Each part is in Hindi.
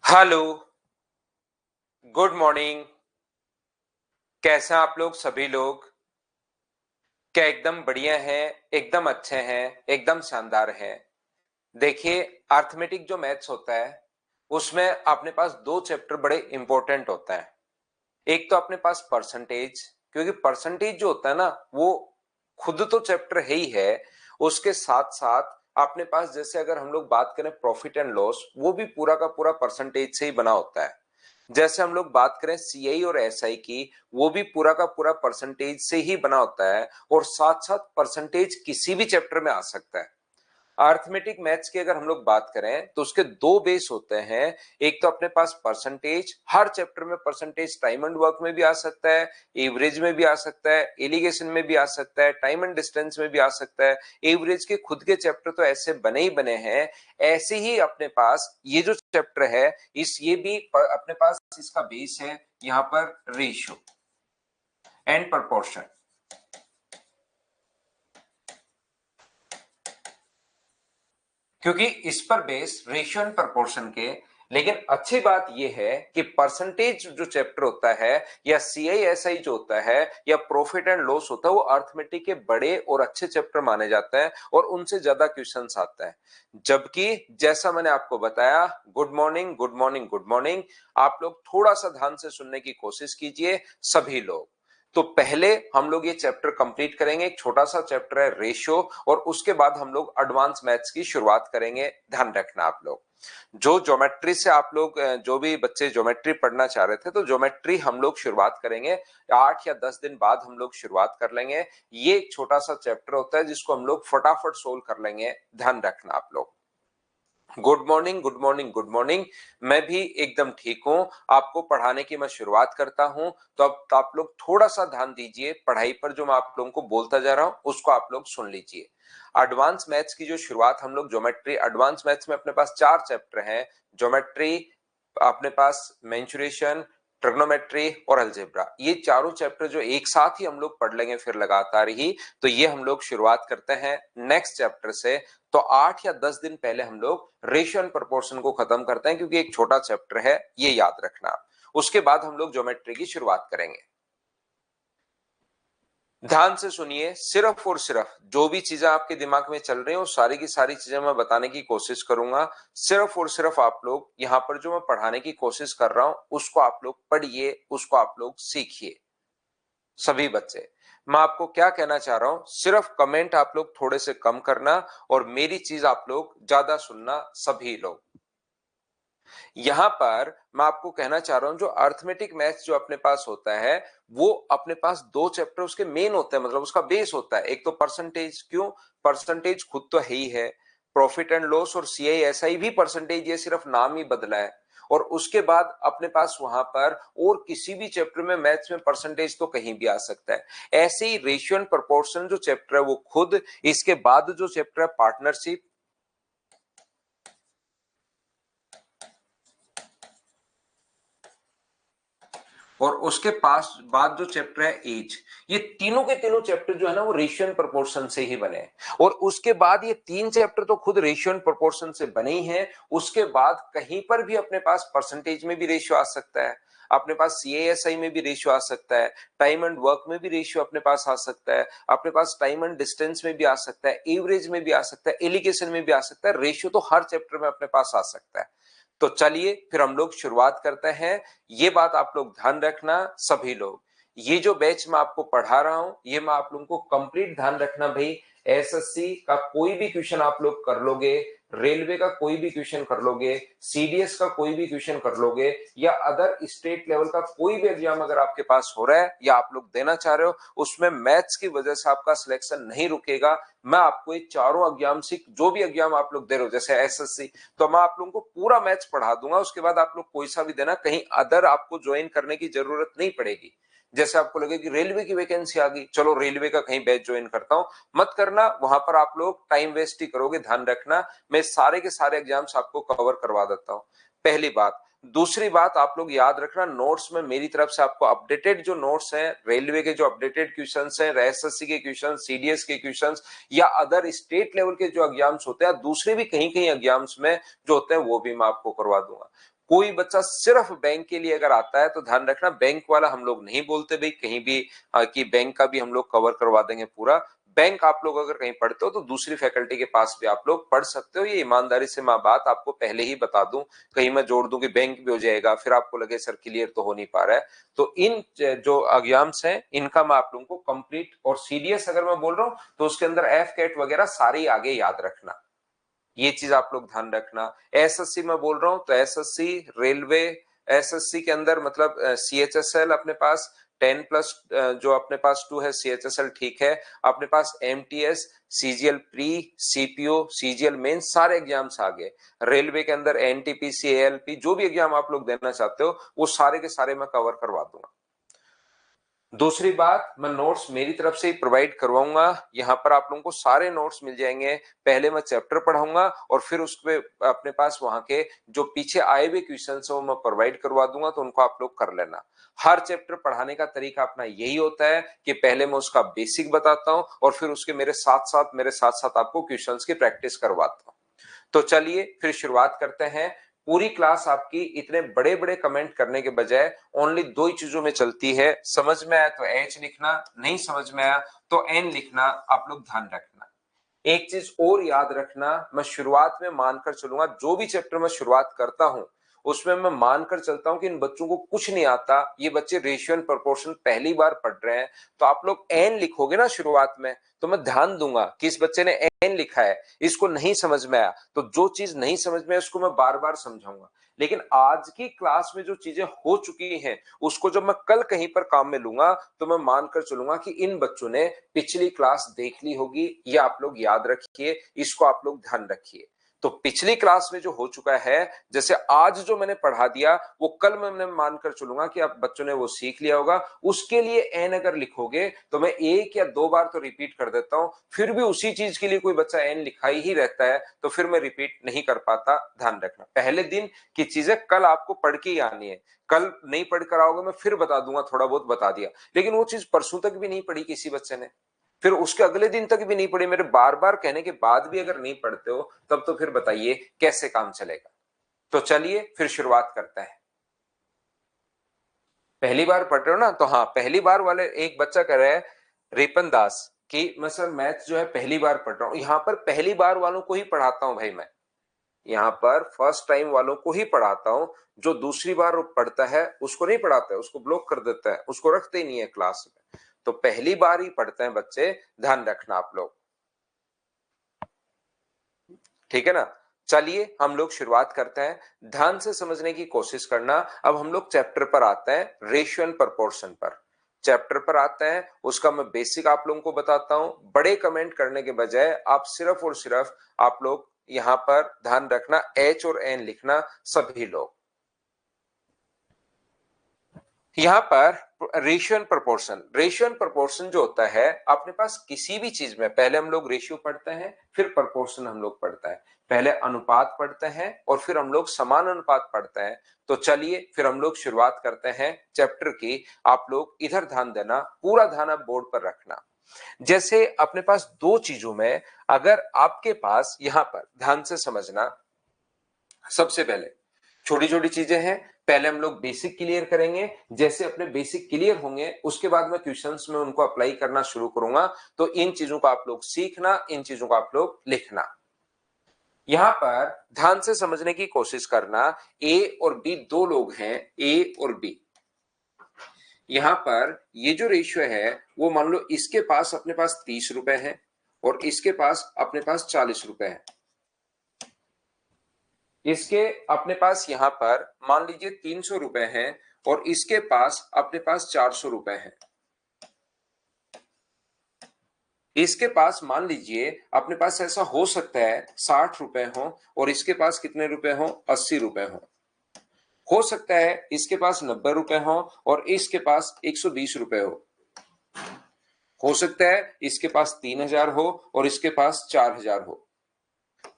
Hello, good morning. कैसे हैं आप लोग सभी लोग? क्या एकदम बढ़िया हैं, एकदम अच्छे हैं, एकदम शानदार हैं? देखिए, अर्थमेटिक जो मैथ्स होता है उसमें अपने पास दो चैप्टर बड़े इंपॉर्टेंट होता है। एक तो अपने पास परसेंटेज, क्योंकि परसेंटेज जो होता है ना वो खुद तो चैप्टर है ही है। उसके साथ साथ अपने पास जैसे अगर हम लोग बात करें प्रॉफिट एंड लॉस, वो भी पूरा का पूरा परसेंटेज से ही बना होता है। जैसे हम लोग बात करें सीआई और एसआई की, वो भी पूरा का पूरा परसेंटेज से ही बना होता है। और साथ साथ परसेंटेज किसी भी चैप्टर में आ सकता है। अर्थमेटिक मैथ्स की अगर हम लोग बात करें तो उसके दो बेस होते हैं। एक तो अपने पास परसेंटेज, हर चैप्टर में परसेंटेज टाइम एंड वर्क में भी आ सकता है, एवरेज में भी आ सकता है, एलिगेशन में भी आ सकता है, टाइम एंड डिस्टेंस में भी आ सकता है। एवरेज के खुद के चैप्टर तो ऐसे बने ही बने हैं। ऐसे ही अपने पास ये जो चैप्टर है, ये भी अपने पास इसका बेस है यहाँ पर रेशियो एंड प्रपोर्शन। क्योंकि इस पर बेस रेशियो एंड प्रोपोर्शन के। लेकिन अच्छी बात यह है कि परसेंटेज जो चैप्टर होता है या सीआईएसआई जो होता है या प्रॉफिट एंड लॉस होता है, वो अर्थमेटिक के बड़े और अच्छे चैप्टर माने जाते हैं और उनसे ज्यादा क्वेश्चंस आता है। जबकि जैसा मैंने आपको बताया, good morning good morning good morning, आप लोग थोड़ा सा ध्यान से सुनने की कोशिश कीजिए सभी लोग। तो पहले हम लोग ये चैप्टर कंप्लीट करेंगे, एक छोटा सा चैप्टर है रेशियो, और उसके बाद हम लोग एडवांस मैथ्स की शुरुआत करेंगे। ध्यान रखना आप लोग, जो ज्योमेट्री से आप लोग जो भी बच्चे ज्योमेट्री पढ़ना चाह रहे थे, तो ज्योमेट्री हम लोग शुरुआत करेंगे 8 या 10 दिन बाद हम लोग शुरुआत कर लेंगे। ये एक छोटा सा चैप्टर होता है जिसको हम लोग फटाफट सोल्व कर लेंगे। ध्यान रखना आप लोग। Good morning good morning good morning. मैं भी एकदम ठीक हूं। आपको पढ़ाने की मैं शुरुआत करता हूं, तो अब आप लोग थोड़ा सा ध्यान दीजिए पढ़ाई पर। जो मैं आप लोगों को बोलता जा रहा हूं उसको आप लोग सुन लीजिए। एडवांस मैथ्स की जो शुरुआत हम लोग ज्योमेट्री, एडवांस मैथ्स में अपने पास 4 चैप्टर हैं। ज्योमेट्री, अपने पास मेंसुरेशन, ट्रिग्नोमेट्री और अलजेब्रा। ये चारों चैप्टर जो एक साथ ही हम लोग पढ़ लेंगे फिर लगातार ही। तो ये हम लोग शुरुआत करते हैं नेक्स्ट चैप्टर से। तो 8 या 10 दिन पहले हम लोग रेशियो एंड प्रोपोर्शन को खत्म करते हैं, क्योंकि एक छोटा चैप्टर है, ये याद रखना। उसके बाद हम लोग ज्योमेट्री की शुरुआत करेंगे। ध्यान से सुनिए, सिर्फ और सिर्फ जो भी चीजें आपके दिमाग में चल रही हैं वो सारी की सारी चीजें मैं बताने की कोशिश करूंगा। सिर्फ और सिर्फ आप लोग यहाँ पर जो मैं पढ़ाने की कोशिश कर रहा हूं उसको आप लोग पढ़िए, उसको आप लोग सीखिए सभी बच्चे। मैं आपको क्या कहना चाह रहा हूं, सिर्फ कमेंट आप लोग थोड़े से कम करना और मेरी चीज आप लोग ज्यादा सुनना सभी लोग। यहां पर मैं आपको कहना चाह रहा हूं, जो अर्थमेटिक मैथ्स जो अपने पास होता है, वो अपने पास दो चैप्टर उसके मेन होते हैं, मतलब उसका बेस होता है। एक तो परसेंटेज, क्यों? परसेंटेज खुद तो है ही है। प्रॉफिट एंड लॉस और सीआईएसआई भी परसेंटेज, ये सिर्फ नाम ही बदला है। और उसके बाद अपने पास वहां पर और किसी भी चैप्टर में मैथ्स में परसेंटेज तो कहीं भी आ सकता है। ऐसे ही रेशियो एंड प्रोपोर्शन जो चैप्टर है वो खुद, इसके बाद जो चैप्टर है पार्टनरशिप, और उसके पास बाद जो चैप्टर है एज, ये तीनों के तीनों चैप्टर जो है ना वो रेशियो एंड प्रोपोर्शन से ही बने हैं। और उसके बाद ये 3 चैप्टर तो खुद रेशियो एंड प्रोपोर्शन से बने ही हैं। उसके बाद कहीं पर भी अपने पास परसेंटेज में भी रेशियो आ सकता है, अपने पास सीएएसआई में भी रेशियो आ सकता है, टाइम एंड वर्क में भी रेशियो अपने पास आ सकता है, अपने पास टाइम एंड डिस्टेंस में भी आ सकता है, एवरेज में भी आ सकता है, एलिगेशन में भी आ सकता है। रेशियो तो हर चैप्टर में अपने पास आ सकता है। तो चलिए फिर हम लोग शुरुआत करते हैं। ये बात आप लोग ध्यान रखना सभी लोग। ये जो बैच मैं आपको पढ़ा रहा हूं, ये मैं आप लोगों को कंप्लीट ध्यान रखना भाई। एसएससी का कोई भी क्वेश्चन आप लोग कर लोगे, रेलवे का कोई भी क्वेश्चन कर लोगे, सीडीएस का कोई भी क्वेश्चन कर लोगे, या अदर स्टेट लेवल का कोई भी एग्जाम अगर आपके पास हो रहा है या आप लोग देना चाह रहे हो, उसमें मैथ्स की वजह से आपका सिलेक्शन नहीं रुकेगा। मैं आपको ये चारों एग्जाम से, जो भी एग्जाम आप लोग दे रहे हो जैसे एसएससी, तो मैं आप लोगों को पूरा मैथ्स पढ़ा दूंगा। उसके बाद आप लोग कोई सा भी देना, कहीं अदर आपको ज्वाइन करने की जरूरत नहीं पड़ेगी। जैसे आपको लगे कि रेलवे की वैकेंसी आ गई, चलो रेलवे का कहीं बैच ज्वाइन करता हूं, मत करना। वहां पर आप लोग टाइम वेस्ट ही करोगे। ध्यान रखना, मैं सारे के सारे एग्जाम्स आपको कवर करवा देता हूं। पहली बात। दूसरी बात आप लोग याद रखना, नोट्स में मेरी तरफ से आपको अपडेटेड जो नोट्स हैं, रेलवे के जो अपडेटेड क्वेश्चंस हैं, एसएससी के क्वेश्चंस, सीडीएस के क्वेश्चंस, या अदर स्टेट लेवल के जो एग्जाम्स होते हैं, दूसरे भी कहीं कहीं एग्जाम्स में जो होते हैं, वो भी मैं आपको करवा दूंगा। कोई बच्चा सिर्फ बैंक के लिए अगर आता है तो ध्यान रखना बैंक वाला हम लोग नहीं बोलते भाई कहीं भी कि बैंक का भी हम लोग कवर करवा देंगे पूरा। बैंक आप लोग अगर कहीं पढ़ते हो तो दूसरी फैकल्टी के पास भी आप लोग पढ़ सकते हो, ये ईमानदारी से मैं बात आपको पहले ही बता दूं, कहीं मैं जोड़ दूं कि बैंक भी हो जाएगा फिर आपको लगे सर क्लियर तो हो नहीं पा रहा है। तो इन जो एग्जाम्स हैं इनका मैं आप लोगों को कंप्लीट, और सीडीएस अगर मैं बोल रहा हूं तो उसके अंदर एफ कैट वगैरह सारी आगे याद रखना, ये चीज आप लोग ध्यान रखना। एसएससी में बोल रहा हूं तो एसएससी रेलवे, एसएससी के अंदर मतलब सीएचएसएल अपने पास 10+ जो अपने पास 2 है सीएचएसएल ठीक है, अपने पास MTS, CGL pre, CPO, CGL main सारे एग्जाम्स आ गए। रेलवे के अंदर एनटीपीसी, एएलपी जो भी एग्जाम आप लोग देना चाहते हो वो सारे के सारे मैं कवर करवा दूंगा। दूसरी बात, मैं नोट्स मेरी तरफ से ही प्रोवाइड करवाऊंगा, यहाँ पर आप लोगों को सारे नोट्स मिल जाएंगे। पहले मैं चैप्टर पढ़ाऊंगा और फिर उसके अपने पास वहां के जो पीछे आए हुए क्वेश्चन है वो मैं प्रोवाइड करवा दूंगा, तो उनको आप लोग कर लेना। हर चैप्टर पढ़ाने का तरीका अपना यही होता है कि पहले मैं उसका बेसिक बताता हूं और फिर उसके मेरे साथ साथ आपको क्वेश्चंस की प्रैक्टिस करवाता हूं। तो चलिए फिर शुरुआत करते हैं। पूरी क्लास आपकी इतने बड़े बड़े कमेंट करने के बजाय ओनली 2 ही चीजों में चलती है, समझ में आया तो एच लिखना, नहीं समझ में आया तो एन लिखना, आप लोग ध्यान रखना। एक चीज और याद रखना, मैं शुरुआत में मानकर चलूंगा जो भी चैप्टर में शुरुआत करता हूं उसमें मैं मानकर चलता हूं कि इन बच्चों को कुछ नहीं आता, ये बच्चे रेशियो एंड प्रोपोर्शन पहली बार पढ़ रहे हैं। तो आप लोग एन लिखोगे ना शुरुआत में तो मैं ध्यान दूंगा कि इस बच्चे ने एन लिखा है, इसको नहीं समझ में आया, तो जो चीज नहीं समझ में आया उसको मैं बार बार समझाऊंगा। लेकिन आज की क्लास में जो चीजें हो चुकी हैं उसको जब मैं कल कहीं पर काम में लूंगा तो मैं मानकर चलूंगा कि इन बच्चों ने पिछली क्लास देख ली होगी। ये आप लोग याद रखिए, इसको आप लोग ध्यान रखिए। तो पिछली क्लास में जो हो चुका है, जैसे आज जो मैंने पढ़ा दिया वो कल मैंने मानकर चलूंगा कि आप बच्चों ने वो सीख लिया होगा। उसके लिए एन अगर लिखोगे तो मैं 1 या 2 बार तो रिपीट कर देता हूं, फिर भी उसी चीज के लिए कोई बच्चा एन लिखा ही रहता है तो फिर मैं रिपीट नहीं कर पाता। ध्यान रखना पहले दिन की चीजें कल आपको पढ़ के ही आनी है, कल नहीं पढ़ कर आओगे मैं फिर बता दूंगा, थोड़ा बहुत बता दिया, लेकिन वो चीज परसों तक भी नहीं पढ़ी किसी बच्चे ने, फिर उसके अगले दिन तक भी नहीं पढ़ी, मेरे बार बार कहने के बाद भी अगर नहीं पढ़ते हो तब तो फिर बताइए कैसे काम चलेगा। तो चलिए फिर शुरुआत करते हैं। पहली बार पढ़ रहे हो ना, तो हाँ पहली बार वाले एक बच्चा कह रहा है रिपन दास कि मैं सर मैथ जो है पहली बार पढ़ रहा हूं। यहां पर पहली बार वालों को ही पढ़ाता हूं भाई, मैं यहाँ पर फर्स्ट टाइम वालों को ही पढ़ाता हूं, जो दूसरी बार पढ़ता है उसको नहीं पढ़ाता है, उसको ब्लॉक कर देता है, उसको रखते ही नहीं है क्लास में। तो पहली बार ही पढ़ते हैं बच्चे, ध्यान रखना आप लोग, ठीक है ना। चलिए हम लोग शुरुआत करते हैं, ध्यान से समझने की कोशिश करना। अब हम लोग चैप्टर पर आते हैं, रेशियो एंड प्रोपोर्शन पर चैप्टर पर आते हैं। उसका मैं बेसिक आप लोगों को बताता हूं, बड़े कमेंट करने के बजाय आप सिर्फ और सिर्फ आप लोग यहां पर ध्यान रखना एच और एन लिखना सभी लोग। यहां पर ratio and proportion, ratio and proportion जो होता है अपने पास किसी भी चीज में, पहले हम लोग रेशियो पढ़ते हैं फिर प्रोपोर्शन हम लोग पढ़ते हैं, पहले अनुपात पढ़ते हैं और फिर हम लोग समान अनुपात पढ़ते हैं। तो चलिए फिर हम लोग शुरुआत करते हैं चैप्टर की। आप लोग इधर ध्यान देना, पूरा ध्यान आप बोर्ड पर रखना। जैसे अपने पास 2 चीजों में अगर आपके पास, यहां पर ध्यान से समझना, सबसे पहले छोटी छोटी चीजें हैं, पहले हम लोग बेसिक क्लियर करेंगे, जैसे अपने बेसिक क्लियर होंगे उसके बाद मैं क्वेश्चंस में उनको अप्लाई करना शुरू करूंगा। तो इन चीजों को आप लोग सीखना, इन चीजों को आप लोग लिखना। यहां पर ध्यान से समझने की कोशिश करना, ए और बी 2 लोग हैं, ए और बी। यहां पर ये जो रेशियो है वो मान लो इसके पास अपने पास 30 रुपए है और इसके पास अपने पास 40 रुपए है। इसके अपने पास यहां पर मान लीजिए 300 रुपए हैं और इसके पास अपने पास 400 रुपए हैं। इसके पास मान लीजिए अपने पास ऐसा हो सकता है 60 रुपए हो और इसके पास कितने रुपए हो, 80 रुपए हो सकता है इसके पास 90 रुपए हो और इसके पास 120 रुपए हो सकता है इसके पास 3000 हो और इसके पास 4000 हो।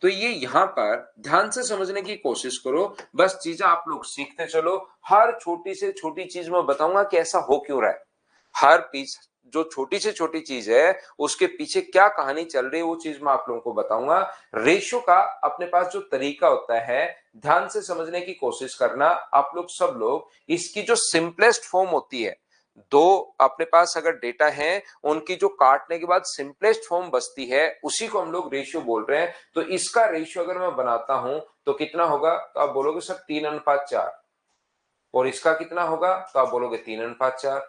तो ये यहां पर ध्यान से समझने की कोशिश करो, बस चीजें आप लोग सीखते चलो। हर छोटी से छोटी चीज में बताऊंगा कि ऐसा हो क्यों रहा है, हर पीस जो छोटी से छोटी चीज है उसके पीछे क्या कहानी चल रही है वो चीज मैं आप लोगों को बताऊंगा। रेशियो का अपने पास जो तरीका होता है ध्यान से समझने की कोशिश करना। आप लोग सब लोग इसकी जो सिंपलेस्ट फॉर्म होती है, दो अपने पास अगर डेटा है उनकी जो काटने के बाद सिंपलेस्ट फॉर्म बचती है उसी को हम लोग रेशियो बोल रहे हैं। तो इसका रेशियो अगर मैं बनाता हूं तो कितना होगा, तो आप बोलोगे सर 3:4। और इसका कितना होगा, तो आप बोलोगे 3:4।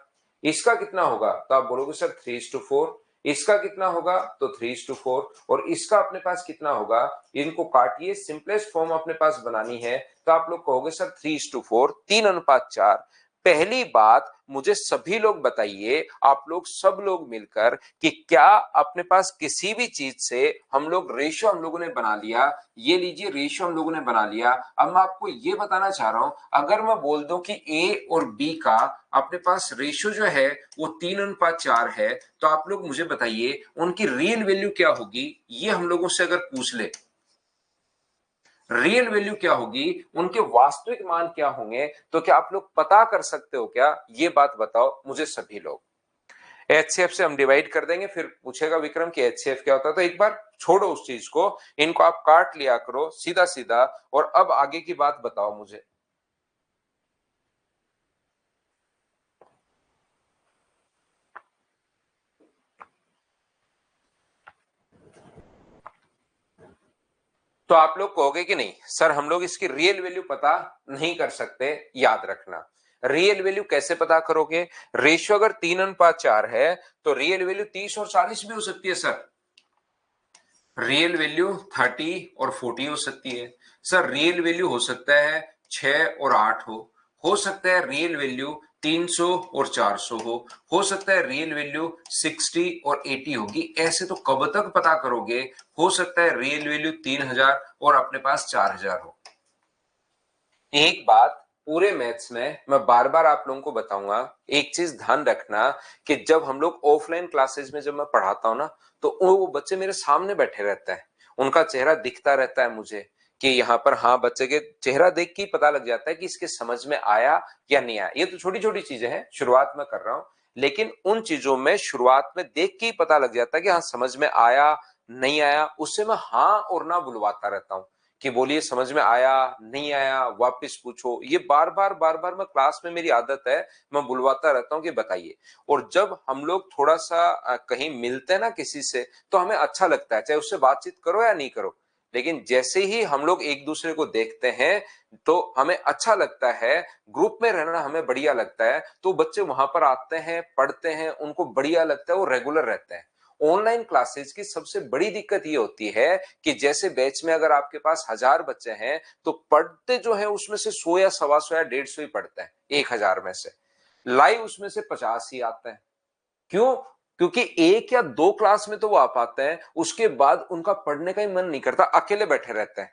इसका कितना होगा, तो आप बोलोगे सर 3:4। इसका कितना होगा, तो 3:4। और इसका अपने पास कितना होगा, इनको काटिए, सिंपलेस्ट फॉर्म अपने पास बनानी है तो आप लोग कहोगे सर 3:4, 3:4। पहली बात मुझे सभी लोग बताइए, आप लोग सब लोग मिलकर, कि क्या अपने पास किसी भी चीज से हम लोग रेशियो हम लोगों ने बना लिया। ये लीजिए रेशियो हम लोगों ने बना लिया। अब मैं आपको ये बताना चाह रहा हूं, अगर मैं बोल दूं कि ए और बी का अपने पास रेशियो जो है वो 3:4 है, तो आप लोग मुझे बताइए उनकी रियल वैल्यू क्या होगी। ये हम लोगों से अगर पूछ ले रियल वैल्यू क्या होगी, उनके वास्तविक मान क्या होंगे, तो क्या आप लोग पता कर सकते हो क्या, ये बात बताओ मुझे सभी लोग। एचसीएफ से हम डिवाइड कर देंगे, फिर पूछेगा विक्रम कि एचसीएफ क्या होता है, तो एक बार छोड़ो उस चीज को, इनको आप काट लिया करो सीधा सीधा, और अब आगे की बात बताओ मुझे। तो आप लोग कहोगे कि नहीं सर हम लोग इसकी रियल वैल्यू पता नहीं कर सकते। याद रखना, रियल वैल्यू कैसे पता करोगे, रेशियो अगर 3:4 है तो रियल वैल्यू 30 और 40 भी हो सकती है सर। रियल वैल्यू 30 और 40 हो सकती है सर। रियल वैल्यू हो सकता है 6 और 8 हो सकता है रियल वैल्यू 300 और 400 हो सकता है रियल वैल्यू 60 और 80 होगी। ऐसे तो कब तक पता करोगे, हो सकता है रियल वैल्यू 3000 और अपने पास 4000 हो। एक बात पूरे मैथ्स में मैं बार बार आप लोगों को बताऊंगा, एक चीज ध्यान रखना, कि जब हम लोग ऑफलाइन क्लासेस में जब मैं पढ़ाता हूं ना, तो वो बच्चे मेरे सामने बैठे रहते हैं, उनका चेहरा दिखता रहता है मुझे, कि यहाँ पर हाँ बच्चे के चेहरा देख के ही पता लग जाता है कि इसके समझ में आया या नहीं आया। ये तो छोटी छोटी चीजें हैं, शुरुआत में कर रहा हूं, लेकिन उन चीजों में शुरुआत में देख के ही पता लग जाता है कि हाँ समझ में आया नहीं आया। उससे मैं हाँ और ना बुलवाता रहता हूँ, कि बोलिए समझ में आया नहीं आया, वापस पूछो। ये बार बार मैं क्लास में, मेरी आदत है, मैं बुलवाता रहता हूँ कि बताइए। और जब हम लोग थोड़ा सा कहीं मिलते हैं ना किसी से, तो हमें अच्छा लगता है, चाहे उससे बातचीत करो या नहीं करो, लेकिन जैसे ही हम लोग एक दूसरे को देखते हैं तो हमें अच्छा लगता है, ग्रुप में रहना हमें बढ़िया लगता है। तो बच्चे वहां पर आते हैं, पढ़ते हैं, उनको बढ़िया लगता है, वो रेगुलर रहते हैं। ऑनलाइन क्लासेस की सबसे बड़ी दिक्कत ये होती है कि जैसे बैच में अगर आपके पास 1000 बच्चे हैं, तो पढ़ते जो है उसमें से 100 या 125 या 150 ही पढ़ते हैं 1000 में से, लाइव उसमें से 50 ही आते हैं। क्यों? क्योंकि एक या दो क्लास में तो वो आ पाते हैं, उसके बाद उनका पढ़ने का ही मन नहीं करता, अकेले बैठे रहते हैं।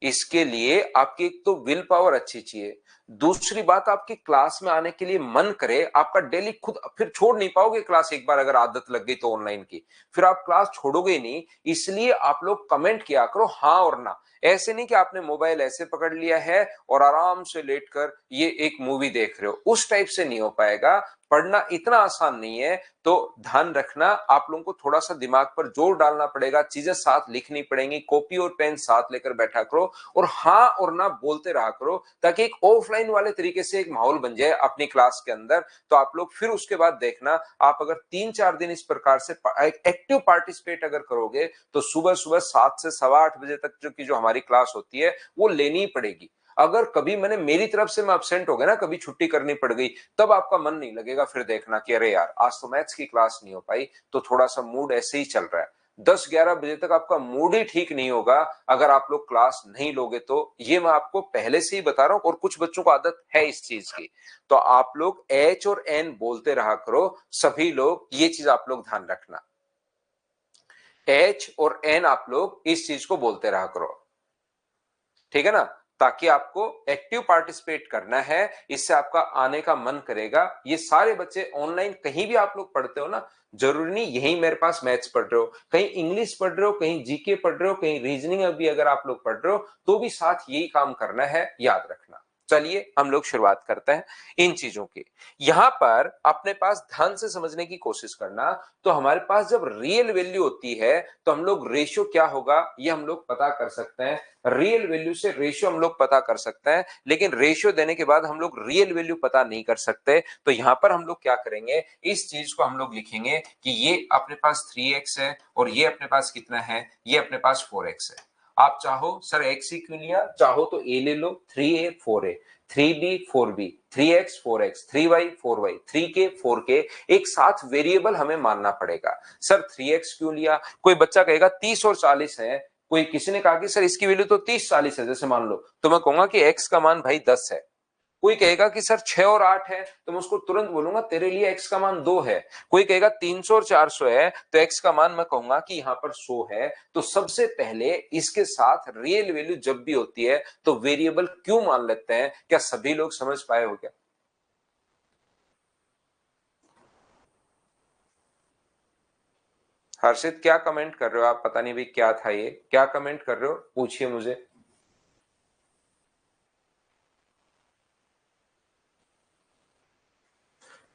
इसके लिए आपकी एक तो विल पावर अच्छी चाहिए, दूसरी बात आपकी क्लास में आने के लिए मन करे, आपका डेली खुद, फिर छोड़ नहीं पाओगे क्लास, एक बार अगर आदत लग गई तो ऑनलाइन की, फिर आप क्लास छोड़ोगे ही नहीं। इसलिए आप लोग कमेंट किया करो हाँ और ना, ऐसे नहीं कि आपने मोबाइल ऐसे पकड़ लिया है और आराम से लेटकर ये एक मूवी देख रहे हो, उस टाइप से नहीं हो पाएगा। पढ़ना इतना आसान नहीं है, तो ध्यान रखना, आप लोगों को थोड़ा सा दिमाग पर जोर डालना पड़ेगा, चीजें साथ लिखनी पड़ेंगी, कॉपी और पेन साथ लेकर बैठा करो, और हाँ और ना बोलते रहा करो, ताकि एक ऑफलाइन वाले तरीके से एक माहौल बन जाए अपनी क्लास के अंदर। तो आप लोग फिर उसके बाद देखना, आप अगर 3-4 दिन इस प्रकार से एक्टिव पार्टिसिपेट अगर करोगे, तो सुबह सुबह 7 से 7:15 बजे तक जो हमारी क्लास होती है वो लेनी ही पड़ेगी। अगर कभी मैंने मेरी तरफ से मैं अब्सेंट हो गया ना, कभी छुट्टी करनी पड़ गई, तब आपका मन नहीं लगेगा, फिर देखना कि अरे यार आज तो मैथ्स की क्लास नहीं हो पाई, तो थोड़ा सा मूड ऐसे ही चल रहा है। 10-11 बजे तक आपका मूड ही ठीक नहीं होगा अगर आप लोग क्लास नहीं लोगे तो, ये मैं आपको पहले से ही बता रहा हूं। और कुछ बच्चों को आदत है इस चीज की, तो आप लोग एच और एन बोलते रहा करो सभी लोग, ये चीज आप लोग ध्यान रखना, एच और एन आप लोग इस चीज को बोलते रहा करो, ठीक है ना, ताकि आपको एक्टिव पार्टिसिपेट करना है, इससे आपका आने का मन करेगा। ये सारे बच्चे ऑनलाइन कहीं भी आप लोग पढ़ते हो ना, जरूरी नहीं यही मेरे पास मैथ्स पढ़ रहे हो, कहीं इंग्लिश पढ़ रहे हो, कहीं जीके पढ़ रहे हो, कहीं रीजनिंग अभी अगर आप लोग पढ़ रहे हो, तो भी साथ यही काम करना है, याद रखना। चलिए हम लोग शुरुआत करते हैं इन चीजों की। यहां पर अपने पास ध्यान से समझने की कोशिश करना, तो हमारे पास जब रियल वैल्यू होती है तो हम लोग रेशियो क्या होगा ये हम लोग पता कर सकते हैं। रियल वैल्यू से रेशियो हम लोग पता कर सकते हैं, लेकिन रेशियो देने के बाद हम लोग रियल वैल्यू पता नहीं कर सकते। तो यहां पर हम लोग क्या करेंगे, इस चीज को हम लोग लिखेंगे कि ये अपने पास 3x है और ये अपने पास कितना है, ये अपने पास 4x है। आप चाहो सर एक्स ही क्यों लिया, चाहो तो ए ले लो, 3a 4a, 3b 4b, 3x 4x, 3y 4y, 3k 4k, एक साथ वेरिएबल हमें मानना पड़ेगा। सर 3x क्यों लिया, कोई बच्चा कहेगा 30 और 40 है, कोई किसी ने कहा कि सर इसकी वैल्यू तो 30 40 है जैसे मान लो, तो मैं कहूंगा कि x का मान भाई 10 है। कोई कहेगा कि सर 6 और 8 है, तो मैं उसको तुरंत बोलूंगा तेरे लिए x का मान 2 है। कोई कहेगा 300 और 400 है, तो x का मान मैं कहूंगा कि यहां पर 100 है। तो सबसे पहले इसके साथ रियल वैल्यू जब भी होती है तो वेरिएबल क्यों मान लेते हैं, क्या सभी लोग समझ पाए हो क्या? हर्षित क्या कमेंट कर रहे हो आप, पता नहीं भी क्या था ये, क्या कमेंट कर रहे हो, पूछिए मुझे।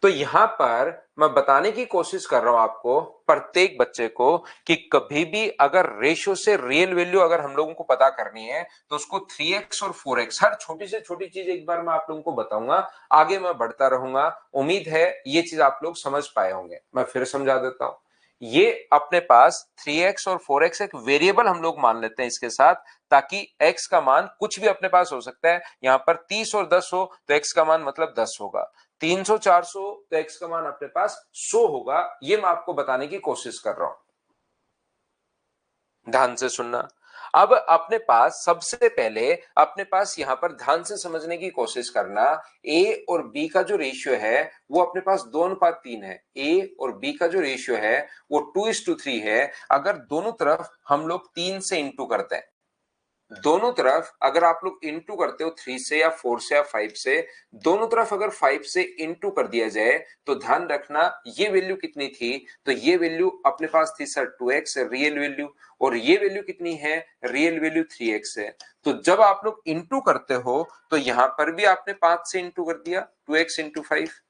तो यहां पर मैं बताने की कोशिश कर रहा हूं आपको, प्रत्येक बच्चे को, कि कभी भी अगर रेशियो से रियल वैल्यू अगर हम लोगों को पता करनी है तो उसको 3x और 4x, हर छोटी से छोटी चीज एक बार मैं आप लोगों को बताऊंगा, आगे मैं बढ़ता रहूंगा। उम्मीद है ये चीज आप लोग समझ पाए होंगे। मैं फिर समझा देता हूं। ये अपने पास 3x और 4x एक वेरिएबल हम लोग मान लेते हैं इसके साथ, ताकि x का मान कुछ भी अपने पास हो सकता है। यहां पर 30 और 10 हो तो x का मान मतलब 10 होगा, 300 400 तो x का मान अपने पास 100 होगा। ये मैं आपको बताने की कोशिश कर रहा हूं, ध्यान से सुनना। अब अपने पास सबसे पहले अपने पास यहां पर ध्यान से समझने की कोशिश करना, a और b का जो रेशियो है वो अपने पास 2:3 है। a और b का जो रेशियो है वो 2:3 है। अगर दोनों तरफ हम लोग 3 से इंटू करते हैं, दोनों तरफ अगर आप लोग इंटू करते हो 3 से या 4 से या 5 से, दोनों तरफ अगर 5 से इंटू कर दिया जाए तो ध्यान रखना ये वैल्यू कितनी थी, तो ये वैल्यू अपने पास थी सर 2x रियल वैल्यू, और ये वैल्यू कितनी है, रियल वैल्यू 3x है। तो जब आप लोग इंटू करते हो तो यहां पर भी आपने 5 से इंटू कर दिया 2x इंटू 5,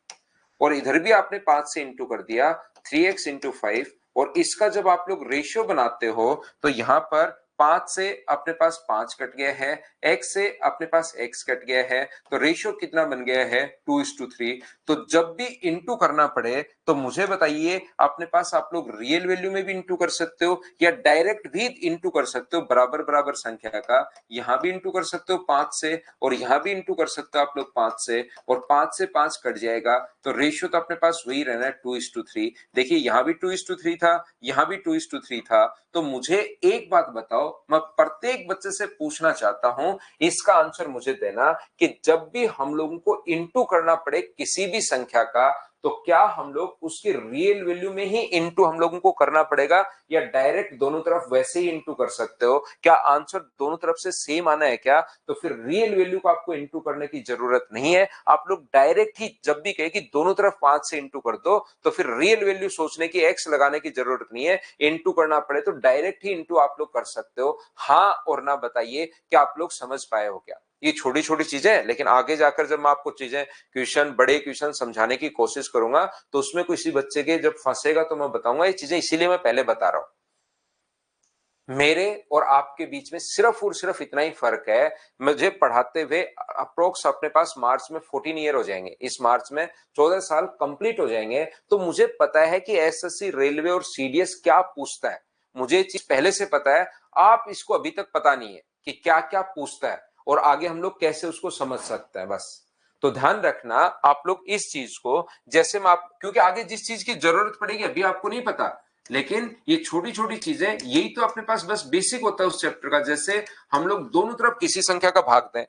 और इधर भी आपने 5 से इंटू कर दिया 3x इंटू 5, और इसका जब आप लोग रेशियो बनाते हो तो यहां पर 5 से अपने पास 5 कट गया है, x से अपने पास x कट गया है, तो रेशियो कितना बन गया है 2:3। तो जब भी इंटू करना पड़े तो मुझे बताइए, अपने पास आप लोग रियल वैल्यू में भी इंटू कर सकते हो या डायरेक्ट भी इंटू कर सकते हो बराबर बराबर संख्या का। यहां भी इंटू कर सकते हो 5 से, और यहां भी इंटू कर सकते हो आप लोग 5 से, और 5 से 5 कट जाएगा, तो रेशियो तो अपने पास वही रहना है 2:3। देखिए यहां भी 2:3 था, यहां भी 2:3 था। तो मुझे एक बात बताओ, मैं प्रत्येक बच्चे से पूछना चाहता हूं, इसका आंसर मुझे देना, कि जब भी हम लोगों को इंटू करना पड़े किसी भी संख्या का, तो क्या हम लोग उसकी रियल वैल्यू में ही इंटू हम लोगों को करना पड़ेगा, या डायरेक्ट दोनों तरफ वैसे ही इंटू कर सकते हो? क्या आंसर दोनों तरफ से सेम आना है क्या? तो फिर रियल वैल्यू को आपको इंटू करने की जरूरत नहीं है। आप लोग डायरेक्ट ही जब भी कहे कि दोनों तरफ 5 से इंटू कर दो, तो फिर रियल वैल्यू सोचने की, एक्स लगाने की जरूरत नहीं है। इंटू करना पड़े तो डायरेक्ट ही इंटू आप लोग कर सकते हो। हाँ और ना बताइए, क्या आप लोग समझ पाए हो क्या? ये छोटी छोटी चीजें हैं, लेकिन आगे जाकर जब मैं आपको चीजें, क्वेश्चन, बड़े क्वेश्चन समझाने की कोशिश करूंगा तो उसमें किसी बच्चे के जब फंसेगा तो मैं बताऊंगा ये चीजें, इसीलिए मैं पहले बता रहा हूं। मेरे और आपके बीच में सिर्फ और सिर्फ इतना ही फर्क है, मुझे पढ़ाते हुए अप्रोक्स अपने पास मार्च में 14 ईयर हो जाएंगे, इस मार्च में 14 साल कंप्लीट हो जाएंगे। तो मुझे पता है कि एसएससी, रेलवे और सीडीएस क्या पूछता है, मुझे ये चीज पहले से पता है। आप इसको अभी तक पता नहीं है कि क्या क्या पूछता है और आगे हम लोग कैसे उसको समझ सकते हैं, बस। तो ध्यान रखना आप लोग इस चीज को, जैसे मैं आप, क्योंकि आगे जिस चीज की जरूरत पड़ेगी अभी आपको नहीं पता, लेकिन ये छोटी छोटी चीजें, यही तो अपने पास बस बेसिक होता है उस चैप्टर का। जैसे हम लोग दोनों तरफ किसी संख्या का भाग दें,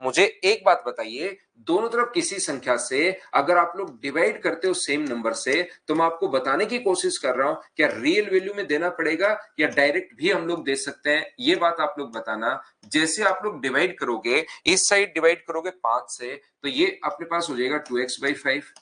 मुझे एक बात बताइए, दोनों तरफ किसी संख्या से अगर आप लोग डिवाइड करते हो सेम नंबर से, तो मैं आपको बताने की कोशिश कर रहा हूं, क्या रियल वैल्यू में देना पड़ेगा या डायरेक्ट भी हम लोग दे सकते हैं, ये बात आप लोग बताना। जैसे आप लोग डिवाइड करोगे, इस साइड डिवाइड करोगे 5 से, तो ये अपने पास हो जाएगा 2x/5,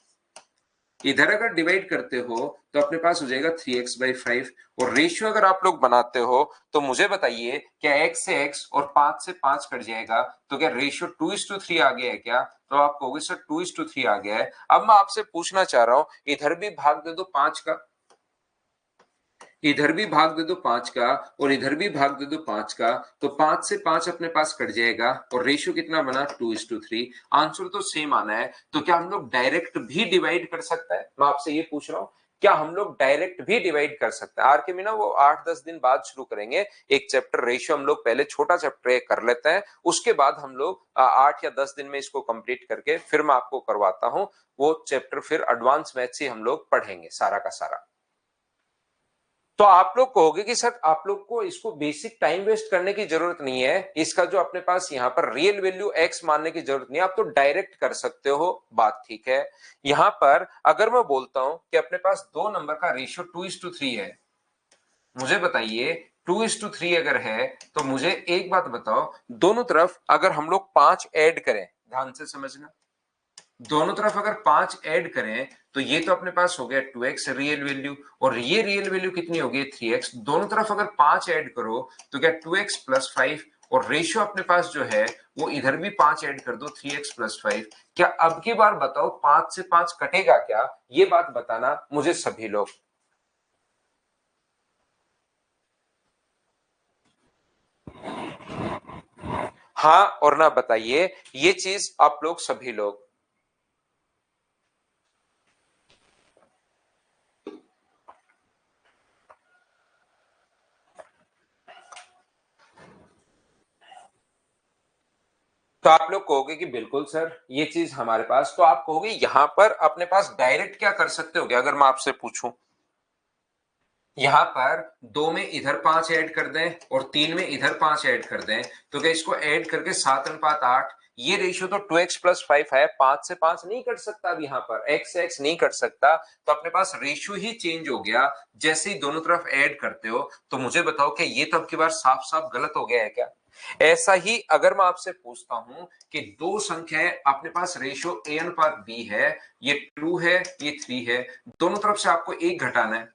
इधर अगर डिवाइड करते हो तो अपने पास हो जाएगा 3x/5 और रेशियो अगर आप लोग बनाते हो तो मुझे बताइए क्या x से x और 5 से 5 कट जाएगा तो क्या रेशियो 2:3 आ गया है क्या? तो आप कहोगे सर 2:3 आ गया है। अब मैं आपसे पूछना चाह रहा हूं इधर भी भाग दे दो 5 का, इधर भी भाग दे दो 5 का और इधर भी भाग दे दो 5 का, तो 5 से 5 अपने पास कट जाएगा और रेशियो कितना बना 2:3। आंसर तो सेम आना है। तो क्या हम लोग डायरेक्ट भी डिवाइड कर सकते हैं? मैं आपसे ये पूछ रहा हूं क्या हम लोग डायरेक्ट भी डिवाइड कर सकते हैं? आर के मीना वो 8-10 दिन बाद शुरू करेंगे एक चैप्टर रेशियो, हम लोग पहले छोटा चैप्टर कर लेते हैं, उसके बाद हम लोग 8 या 10 दिन में इसको कंप्लीट करके फिर मैं आपको करवाता हूं वो चैप्टर, फिर एडवांस मैथ से हम लोग पढ़ेंगे सारा का सारा। तो आप लोग कहोगे कि सर आप लोग को इसको बेसिक टाइम वेस्ट करने की जरूरत नहीं है, इसका जो अपने पास यहाँ पर रियल वैल्यू एक्स मानने की जरूरत नहीं है, आप तो डायरेक्ट कर सकते हो। बात ठीक है। यहां पर अगर मैं बोलता हूं कि अपने पास दो नंबर का रेशियो 2:3 है, मुझे बताइए 2:3 अगर है तो मुझे एक बात बताओ, दोनों तरफ अगर हम लोग 5 ऐड करें, ध्यान से समझना, दोनों तरफ अगर 5 ऐड करें तो ये तो अपने पास हो गया 2x रियल वैल्यू और ये रियल वैल्यू कितनी होगी 3x। दोनों तरफ अगर 5 ऐड करो तो क्या 2x+5 और रेशियो अपने पास जो है वो इधर भी 5 ऐड कर दो 3x+5। क्या अब की बार बताओ 5 से 5 कटेगा क्या? ये बात बताना मुझे सभी लोग। हाँ और ना बताइए ये चीज आप लोग सभी लोग। तो आप लोग कहोगे कि बिल्कुल सर ये चीज हमारे पास, तो आप कहोगे यहां पर अपने पास डायरेक्ट क्या कर सकते हो क्या? अगर मैं आपसे पूछूं यहां पर दो में इधर 5 ऐड कर दें और 3 में इधर 5 ऐड कर दें तो क्या इसको ऐड करके 7:8, ये रेशियो तो 2x+5 है, 5 से 5 नहीं कर सकता। अब यहां पर x से x नहीं कर सकता, तो अपने पास रेशियो ही चेंज हो गया जैसे ही दोनों तरफ ऐड करते हो। तो मुझे बताओ कि ये तो अब की बार साफ साफ गलत हो गया है क्या? ऐसा ही अगर मैं आपसे पूछता हूं कि दो संख्याएं अपने पास रेशियो a/b है, ये 2 है ये 3 है, दोनों तरफ से आपको एक घटाना है,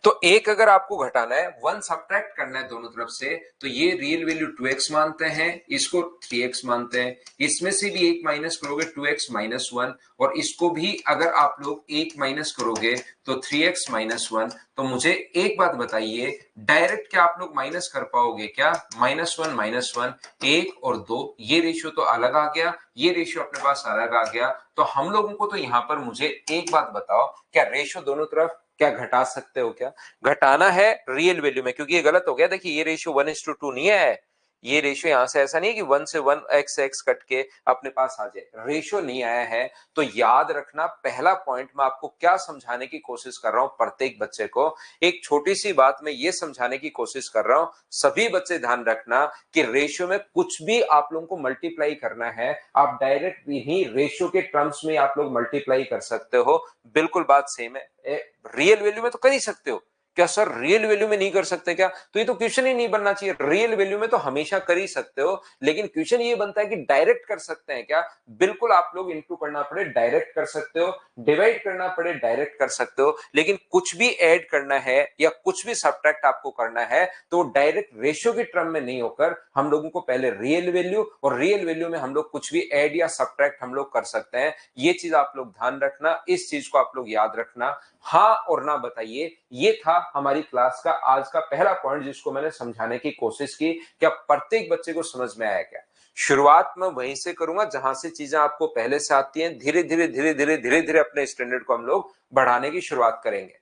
तो एक अगर आपको घटाना है, वन सब्ट्रैक्ट करना है दोनों तरफ से, तो ये रियल वैल्यू 2x मानते हैं, इसको 3x मानते हैं, इसमें से भी एक माइनस करोगे 2x-1 और इसको भी अगर आप लोग एक माइनस करोगे तो 3x-1। तो मुझे एक बात बताइए डायरेक्ट क्या आप लोग माइनस कर पाओगे क्या? -1 एक और दो, ये रेशियो तो अलग आ गया, ये रेशियो अपने पास अलग आ गया। तो हम लोगों को तो यहां पर मुझे एक बात बताओ क्या रेशियो दोनों तरफ क्या घटा सकते हो क्या? घटाना है रियल वैल्यू में, क्योंकि ये गलत हो गया। देखिए ये रेशियो 1:2 नहीं है, ये रेशियो यहां से ऐसा नहीं है कि 1 से 1 x कट के अपने पास आ जाए, रेशियो नहीं आया है। तो याद रखना पहला पॉइंट मैं आपको क्या समझाने की कोशिश कर रहा हूं, प्रत्येक बच्चे को एक छोटी सी बात में ये समझाने की कोशिश कर रहा हूं, सभी बच्चे ध्यान रखना कि रेशियो में कुछ भी आप लोगों को मल्टीप्लाई करना है, आप डायरेक्ट ही रेशियो के टर्म्स में आप लोग मल्टीप्लाई कर सकते हो, बिल्कुल बात सेम है। रियल वैल्यू में तो कर ही सकते हो, क्या सर रियल वैल्यू में नहीं कर सकते क्या? तो ये तो क्वेश्चन ही नहीं बनना चाहिए, रियल वैल्यू में तो हमेशा कर ही सकते हो, लेकिन क्वेश्चन ये बनता है कि डायरेक्ट कर सकते हैं क्या? बिल्कुल आप लोग इनटू करना पड़े डायरेक्ट कर सकते हो, डिवाइड करना पड़े डायरेक्ट कर सकते हो, लेकिन कुछ भी ऐड करना है या कुछ भी सब्ट्रैक्ट आपको करना है तो डायरेक्ट रेशियो के टर्म में नहीं होकर हम लोगों को पहले रियल वैल्यू, और रियल वैल्यू में हम लोग कुछ भी ऐड या सब्ट्रैक्ट हम लोग कर सकते हैं। ये चीज आप लोग ध्यान रखना, इस चीज को आप लोग याद रखना। हाँ और ना बताइए, ये था हमारी क्लास का आज का पहला पॉइंट जिसको मैंने समझाने की कोशिश की। क्या प्रत्येक बच्चे को समझ में आया क्या? शुरुआत मैं वहीं से करूंगा जहां से चीजें आपको पहले से आती हैं, धीरे धीरे धीरे धीरे धीरे धीरे अपने स्टैंडर्ड को हम लोग बढ़ाने की शुरुआत करेंगे।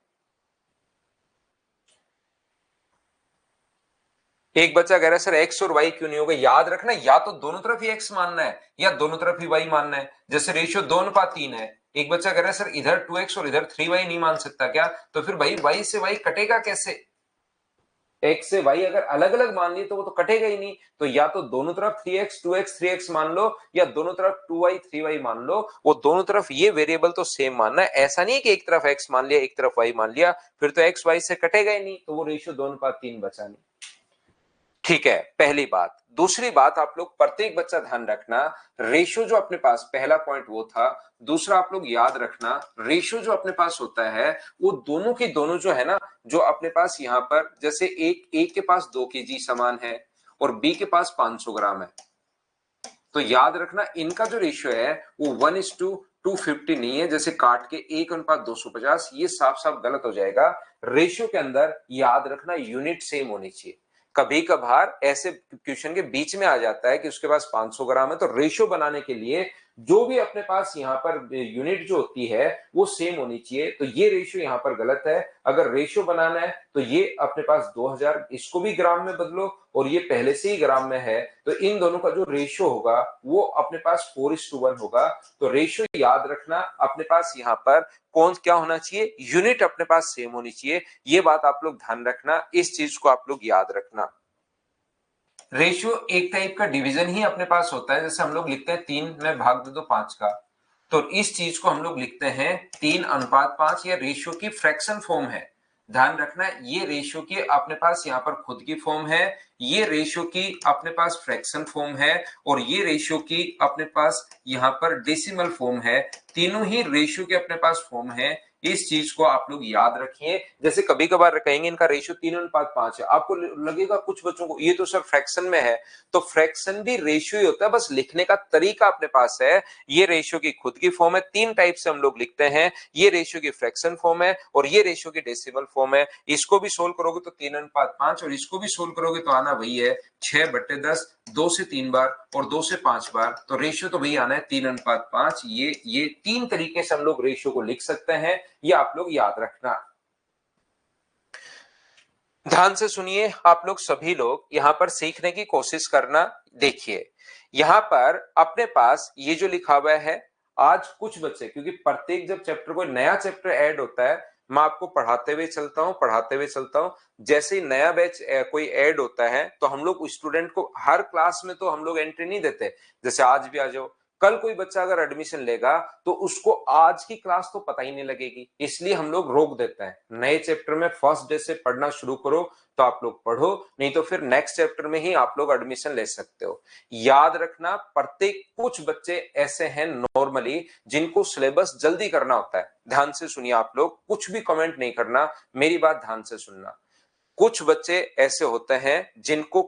एक बच्चा कह रहा है सर एक्स और वाई क्यों नहीं होगा? याद रखना या तो दोनों तरफ ही एक्स मानना है या दोनों तरफ ही वाई मानना है। जैसे रेशियो 2:3 है, एक बच्चा कह रहा है सर इधर 2x और इधर 3y नहीं मान सकता क्या? तो फिर भाई वाई से वाई कटेगा कैसे? एक्स से वाई अगर अलग अलग मान लिए तो वो तो कटेगा ही नहीं। तो या तो दोनों तरफ 3x 2x 3x मान लो या दोनों तरफ 2y 3y मान लो, वो दोनों तरफ ये वेरिएबल तो सेम मानना है। ऐसा नहीं है कि एक तरफ x मान लिया एक तरफ y मान लिया, फिर तो x y से कटेगा ही नहीं, तो वो रेशियो 2:3 बचा नहीं। ठीक है, पहली बात। दूसरी बात, आप लोग प्रत्येक बच्चा ध्यान रखना, रेशियो जो अपने पास, पहला पॉइंट वो था। दूसरा आप लोग याद रखना, रेशियो जो अपने पास होता है वो दोनों के दोनों जो है ना, जो अपने पास यहाँ पर जैसे एक के पास 2 kg सामान है और बी के पास 500 ग्राम है, तो याद रखना इनका जो रेशियो है वो 1:250 नहीं है, जैसे काट के 1:250, ये साफ साफ गलत हो जाएगा। रेशियो के अंदर याद रखना यूनिट सेम होनी चाहिए। कभी कभार ऐसे क्वेश्चन के बीच में आ जाता है कि उसके पास 500 ग्राम है, तो रेशियो बनाने के लिए जो भी अपने पास यहाँ पर यूनिट जो होती है वो सेम होनी चाहिए, तो ये रेशियो यहाँ पर गलत है। अगर रेशियो बनाना है तो ये अपने पास 2000, इसको भी ग्राम में बदलो और ये पहले से ही ग्राम में है, तो इन दोनों का जो रेशियो होगा वो अपने पास 4:1 होगा। तो रेशियो याद रखना, अपने पास यहाँ पर कौन क्या होना चाहिए, यूनिट अपने पास सेम होनी चाहिए। ये बात आप लोग ध्यान रखना, इस चीज को आप लोग याद रखना। रेशियो एक टाइप का डिवीजन ही अपने पास होता है, जैसे हम लोग लिखते हैं 3 में भाग दे दो 5 का, तो इस चीज को हम लोग लिखते हैं 3:5। या रेशियो की फ्रैक्शन फॉर्म है। ध्यान रखना, ये रेशियो की अपने पास यहाँ पर खुद की फॉर्म है, ये रेशियो की अपने पास फ्रैक्शन फॉर्म है, और ये रेशियो की अपने पास यहाँ पर डेसिमल फॉर्म है। तीनों ही रेशियो के अपने पास फॉर्म है। इस चीज को आप लोग याद रखिए। जैसे कभी कभार कहेंगे इनका रेशियो 3:5 है, आपको लगेगा कुछ बच्चों को ये तो सर फ्रैक्शन में है, तो फ्रैक्शन भी रेशियो ही होता है, बस लिखने का तरीका अपने पास है। ये रेशियो की खुद की फॉर्म है, 3 टाइप से हम लोग लिखते हैं, ये रेशियो की फ्रैक्शन फॉर्म है और ये रेशियो की डेसिमल फॉर्म है। इसको भी सोल्व करोगे तो 3:5, और इसको भी सोल्व करोगे तो आना वही है 6/10, 2 से 3 बार और 2 से 5 बार, तो रेशियो तो वही आना है 3:5। ये 3 तरीके से हम लोग रेशियो को लिख सकते हैं, ये आप लोग याद रखना। ध्यान से सुनिए आप लोग, सभी लोग यहां पर सीखने की कोशिश करना। देखिए यहां पर अपने पास ये जो लिखा हुआ है, आज कुछ बच्चे, क्योंकि प्रत्येक जब चैप्टर कोई नया चैप्टर ऐड होता है, मैं आपको पढ़ाते हुए चलता हूं। जैसे ही नया बैच कोई ऐड होता है तो हम लोग स्टूडेंट को हर क्लास में तो हम लोग एंट्री नहीं देते, जैसे आज भी आ जाओ, कल कोई बच्चा अगर एडमिशन लेगा तो उसको आज की क्लास तो पता ही नहीं लगेगी, इसलिए हम लोग रोक देते हैं। नए चैप्टर में फर्स्ट डे से पढ़ना शुरू करो तो आप लोग पढ़ो, नहीं तो फिर नेक्स्ट चैप्टर में ही आप लोग एडमिशन ले सकते हो। याद रखना, प्रत्येक कुछ बच्चे ऐसे हैं नॉर्मली जिनको सिलेबस जल्दी करना होता है। ध्यान से सुनिए आप लोग, कुछ भी कमेंट नहीं करना, मेरी बात ध्यान से सुनना। कुछ बच्चे ऐसे होते हैं जिनको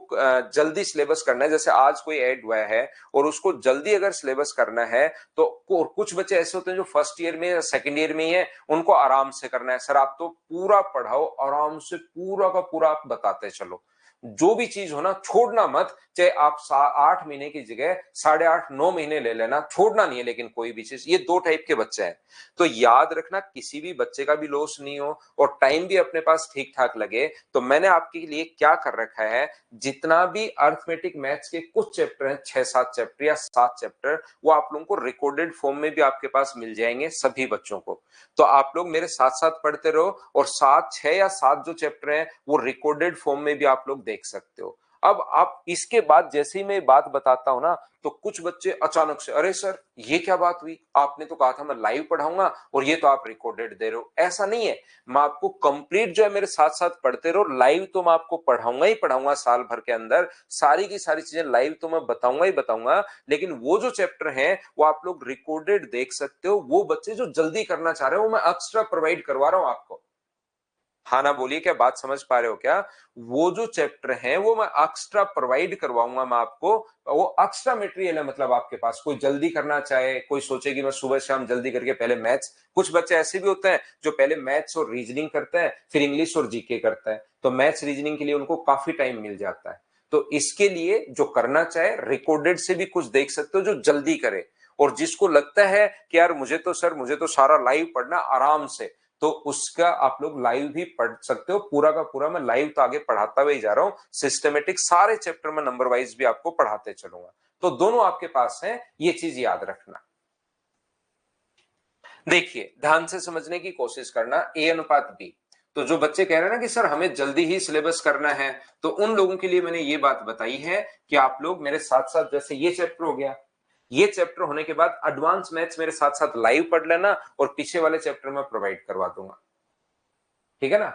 जल्दी सिलेबस करना है, जैसे आज कोई ऐड हुआ है और उसको जल्दी अगर सिलेबस करना है, तो कुछ बच्चे ऐसे होते हैं जो फर्स्ट ईयर में या सेकंड ईयर में ही है, उनको आराम से करना है। सर आप तो पूरा पढ़ाओ, आराम से पूरा का पूरा आप बताते चलो, जो भी चीज हो ना छोड़ना मत, चाहे आप 8 महीने की जगह 8.5-9 महीने ले लेना, छोड़ना नहीं है लेकिन कोई भी चीज। ये 2 टाइप के बच्चे हैं, तो याद रखना किसी भी बच्चे का भी लॉस नहीं हो और टाइम भी अपने पास ठीक ठाक लगे। तो मैंने आपके लिए क्या कर रखा है, जितना भी अर्थमेटिक मैथ्स के कुछ चैप्टर हैं, 6-7 चैप्टर या 7 चैप्टर, वो आप लोगों को रिकॉर्डेड फॉर्म में भी आपके पास मिल जाएंगे सभी बच्चों को। तो आप लोग मेरे साथ साथ पढ़ते रहो, और 6 या 7 जो चैप्टर हैं वो रिकॉर्डेड फॉर्म में भी आप लोग देख सकते हो। अब आप इसके बाद जैसे ही मैं बात बताता हूं ना, तो कुछ बच्चे अचानक से, अरे सर ये क्या बात हुई, आपने तो कहा था मैं लाइव पढ़ाऊंगा और ये तो आप रिकॉर्डेड दे रहे हो। ऐसा नहीं है, मैं आपको कंप्लीट जो है मेरे साथ साथ पढ़ते रहो, लाइव तो मैं आपको पढ़ाऊंगा ही पढ़ाऊंगा, साल भर के अंदर सारी की सारी चीजें लाइव तो मैं बताऊंगा ही बताऊंगा, लेकिन वो जो चैप्टर है वो आप लोग रिकॉर्डेड देख सकते हो। वो बच्चे जो जल्दी करना चाह रहे हो, वो मैं एक्स्ट्रा प्रोवाइड करवा रहा हूं आपको। हाँ ना बोलिए, क्या बात समझ पा रहे हो क्या? वो जो चैप्टर है वो मैं एक्स्ट्रा प्रोवाइड करवाऊंगा मैं आपको, वो एक्स्ट्रा मटेरियल है। मतलब आपके पास कोई जल्दी करना चाहे, कोई सोचे कि मैं सुबह शाम जल्दी करके पहले मैथ्स, कुछ बच्चे ऐसे भी होते हैं जो पहले मैथ्स और रीजनिंग करते हैं फिर इंग्लिश और जीके करते हैं, तो मैथ्स रीजनिंग के लिए उनको काफी टाइम मिल जाता है। तो इसके लिए जो करना चाहे रिकॉर्डेड से भी कुछ देख सकते हो, जो जल्दी करे। और जिसको लगता है कि यार मुझे तो सर मुझे तो सारा लाइव पढ़ना आराम से, तो उसका आप लोग लाइव भी पढ़ सकते हो। पूरा का पूरा मैं लाइव तो आगे पढ़ाता हुआ ही जा रहा हूं, सिस्टमेटिक सारे चैप्टर में नंबर वाइज भी आपको पढ़ाते चलूंगा। तो दोनों आपके पास है, ये चीज याद रखना। देखिए ध्यान से समझने की कोशिश करना, A:B। तो जो बच्चे कह रहे हैं ना कि सर हमें जल्दी ही सिलेबस करना है, तो उन लोगों के लिए मैंने ये बात बताई है कि आप लोग मेरे साथ साथ, जैसे ये चैप्टर हो गया, ये चैप्टर होने के बाद एडवांस मैथ्स मेरे साथ साथ लाइव पढ़ लेना, और पीछे वाले चैप्टर में प्रोवाइड करवा दूंगा, ठीक है ना?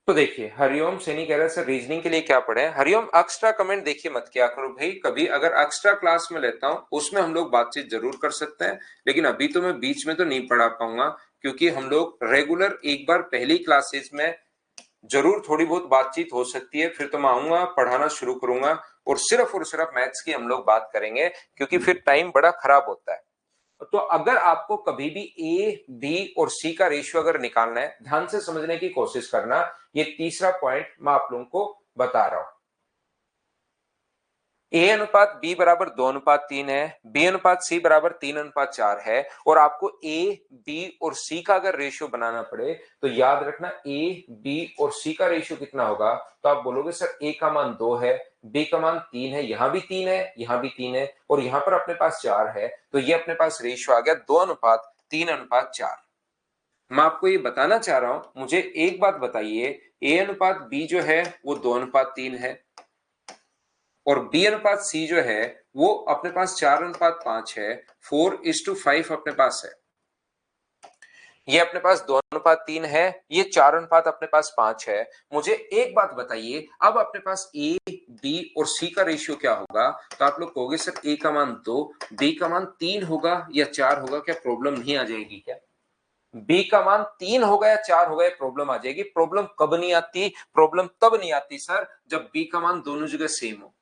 तो देखिए हरिओम सैनी कह रहा है सर रीजनिंग के लिए क्या पढ़े। हरिओम एक्स्ट्रा कमेंट देखिए मत किया करो भाई, कभी अगर एक्स्ट्रा क्लास में लेता हूं उसमें हम लोग बातचीत जरूर कर सकते हैं, लेकिन अभी तो मैं बीच में तो नहीं पढ़ा पाऊंगा, क्योंकि हम लोग रेगुलर एक बार पहली क्लासेस में जरूर थोड़ी बहुत बातचीत हो सकती है, फिर तो मैं आऊंगा पढ़ाना शुरू करूंगा और सिर्फ मैथ्स की हम लोग बात करेंगे, क्योंकि फिर टाइम बड़ा खराब होता है। तो अगर आपको कभी भी ए बी और सी का रेशियो अगर निकालना है, ध्यान से समझने की कोशिश करना। ये तीसरा पॉइंट मैं आप लोगों को बता रहा हूं। ए अनुपात बी बराबर 2:3 है, बी अनुपात सी बराबर 3:4 है, और आपको ए बी और सी का अगर रेशियो बनाना पड़े तो याद रखना ए बी और सी का रेशियो कितना होगा। तो आप बोलोगे सर ए का मान 2 है, बी का मान 3 है, यहां भी 3 है, यहां भी 3 है, और यहां पर अपने पास 4 है, तो ये अपने पास रेशियो आ गया 2:3:4। मैं आपको ये बताना चाह रहा हूं, मुझे एक बात बताइए, ए अनुपात बी जो है वो 2:3 है, और बी अनुपात सी जो है वो अपने पास 4:5 है, 4:5 अपने पास है। ये अपने पास 2:3 है, ये 4 अपने पास 5 है। मुझे एक बात बताइए, अब अपने पास ए बी और सी का रेशियो क्या होगा। तो आप लोग कहोगे सर ए का मान 2, बी का मान 3 होगा या 4 होगा, क्या प्रॉब्लम नहीं आ जाएगी क्या। बी का मान 3 होगा या 4 होगा, प्रॉब्लम आ जाएगी। प्रॉब्लम कब नहीं आती, प्रॉब्लम तब नहीं आती सर जब बी का मान दोनों जगह सेम हो।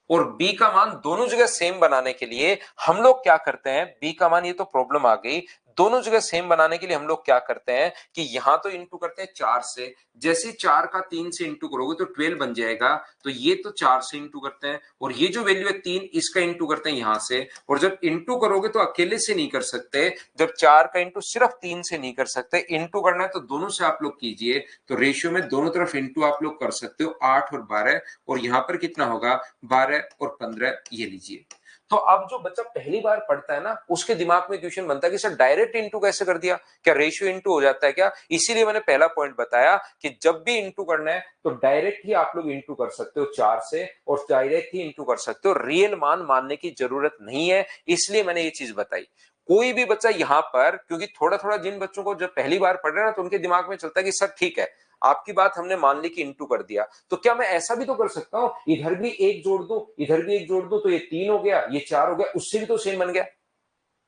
और बी का मान दोनों जगह सेम बनाने के लिए हम लोग क्या करते हैं, बी का मान, ये तो प्रॉब्लम आ गई, दोनों जगह सेम बनाने के लिए हम लोग क्या करते हैं कि यहां तो इंटू करते हैं 4 से, जैसे 4 का 3 से इंटू करोगे तो 12 बन जाएगा, तो ये तो 4 से इंटू करते हैं, और ये जो वैल्यू है 3, इसका इंटू करते हैं यहां से। और जब इंटू करोगे तो अकेले से नहीं कर सकते, जब 4 का इंटू सिर्फ 3 से नहीं कर सकते, इंटू करना है तो दोनों से आप लोग कीजिए, तो रेशियो में दोनों तरफ इंटू आप लोग कर सकते हो, 8 और 12, और यहां पर कितना होगा 12 और 15, ये लीजिए। तो अब जो बच्चा पहली बार पढ़ता है ना, उसके दिमाग में क्वेश्चन बनता है कि सर डायरेक्ट इंटू कैसे कर दिया, क्या रेशियो इंटू हो जाता है क्या। इसीलिए मैंने पहला पॉइंट बताया कि जब भी इंटू करना है तो डायरेक्ट ही आप लोग इंटू कर सकते हो 4 से, और डायरेक्ट ही इंटू कर सकते हो, रियल मान मानने की जरूरत नहीं है, इसलिए मैंने ये चीज बताई। कोई भी बच्चा यहां पर, क्योंकि थोड़ा थोड़ा जिन बच्चों को जब पहली बार पढ़ रहे हैं ना, तो उनके दिमाग में चलता है कि सर ठीक है आपकी बात हमने मान ली कि इंटू कर दिया, तो क्या मैं ऐसा भी तो कर सकता हूं, इधर भी एक जोड़ दूं, इधर भी एक जोड़ दूं, तो ये 3 हो गया, ये 4 हो गया, उससे भी तो सेम बन गया।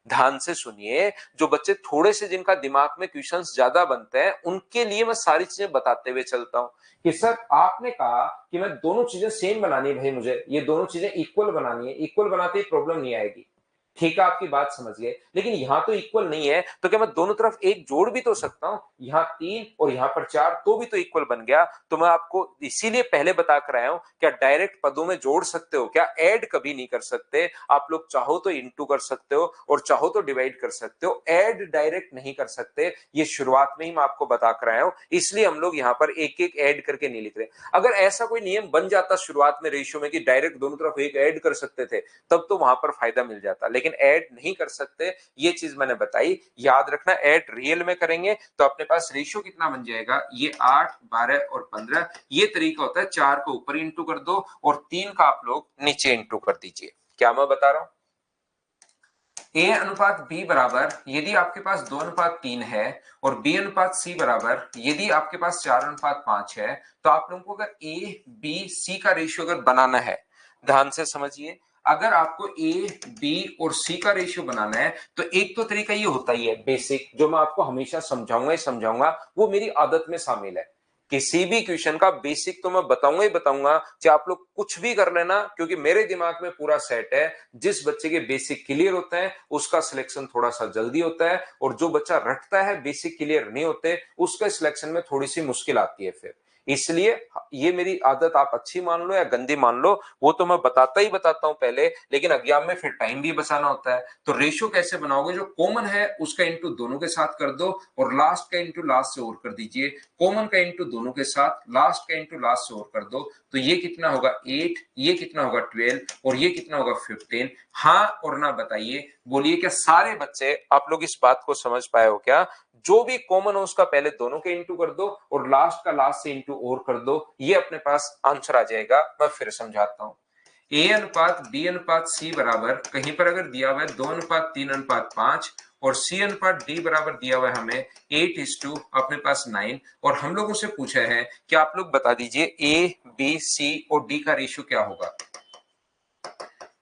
ध्यान से सुनिए, जो बच्चे थोड़े से जिनका दिमाग में क्वेश्चंस ज्यादा बनते हैं, उनके लिए मैं सारी चीजें बताते हुए चलता हूं कि सर आपने कहा कि मैं दोनों चीजें सेम बनानी है, भाई मुझे ये दोनों चीजें इक्वल बनानी है, इक्वल बनाते ही प्रॉब्लम नहीं आएगी। ठीक है, आपकी बात समझ गए, लेकिन यहां तो इक्वल नहीं है, तो क्या मैं दोनों तरफ एक जोड़ भी तो सकता हूं, यहां 3 और यहां पर 4, तो भी तो इक्वल बन गया। तो मैं आपको इसीलिए पहले बता कर आया हूं, क्या डायरेक्ट पदों में जोड़ सकते हो क्या, ऐड कभी नहीं कर सकते। आप लोग चाहो तो इंटू कर सकते हो और चाहो तो डिवाइड कर सकते हो, ऐड डायरेक्ट नहीं कर सकते, ये शुरुआत में ही मैं आपको बता कर आया हूं, इसलिए हम लोग यहां पर एक एक ऐड करके नहीं लिख रहे। अगर ऐसा कोई नियम बन जाता शुरुआत में रेशियो में कि डायरेक्ट दोनों तरफ एक ऐड कर सकते थे, तब तो वहां पर फायदा मिल जाता, लेकिन ऐड नहीं कर सकते, ये चीज मैंने बताई। याद रखना, ऐड रियल में करेंगे तो अपने पास रेशियो कितना बन जाएगा, ये 8, 12 और 15। ये तरीका होता है, 4 को ऊपर इंटू कर दो और 3 का आप लोग नीचे इंटू कर दीजिए। क्या मैं बता रहा हूं, ए अनुपात बी बराबर, यदि आपके पास 2:3 है, और बी अनुपात सी बराबर यदि आपके पास 4:5 है, तो आप लोगों को अगर ए बी सी का रेशियो अगर बनाना है, ध्यान से समझिए, अगर आपको ए बी और सी का रेशियो बनाना है, तो एक तो तरीका ये होता ही है बेसिक, जो मैं आपको हमेशा समझाऊंगा ही समझाऊंगा, वो मेरी आदत में शामिल है। किसी भी क्वेश्चन का बेसिक तो मैं बताऊंगा ही बताऊंगा, चाहे आप लोग कुछ भी कर लेना, क्योंकि मेरे दिमाग में पूरा सेट है। जिस बच्चे के बेसिक क्लियर होता है उसका सिलेक्शन थोड़ा सा जल्दी होता है, और जो बच्चा रटता है बेसिक क्लियर नहीं होते, उसके सिलेक्शन में थोड़ी सी मुश्किल आती है फिर। इसलिए ये मेरी आदत आप अच्छी मान लो या गंदी मान लो, वो तो मैं बताता ही बताता हूं पहले, लेकिन एग्जाम में फिर टाइम भी बचाना होता है। तो रेशियो कैसे बनाओगे, जो कॉमन है उसका इंटू दोनों के साथ कर दो, और लास्ट का इंटू लास्ट से और कर दीजिए, कॉमन का इंटू दोनों के साथ, लास्ट का इंटू लास्ट से और कर दो, तो ये कितना होगा 8, ये कितना होगा 12, और ये कितना होगा 15। हाँ और ना बताइए, बोलिए क्या सारे बच्चे आप लोग इस बात को समझ पाए हो क्या। जो भी कॉमन हो उसका पहले दोनों के इंटू कर दो, और लास्ट का लास्ट से इंटू और कर दो, ये अपने पास आंसर आ जाएगा। मैं फिर समझाता हूं, ए अनुपात बी अनुपात सी बराबर, कहीं पर अगर दिया हुआ है 2:3:5, और सी अनुपात डी बराबर दिया हुआ है हमें 8:, अपने पास 9। और हम लोगों से पूछा है कि आप लोग बता दीजिए ए बी सी और डी का रेशियो क्या होगा।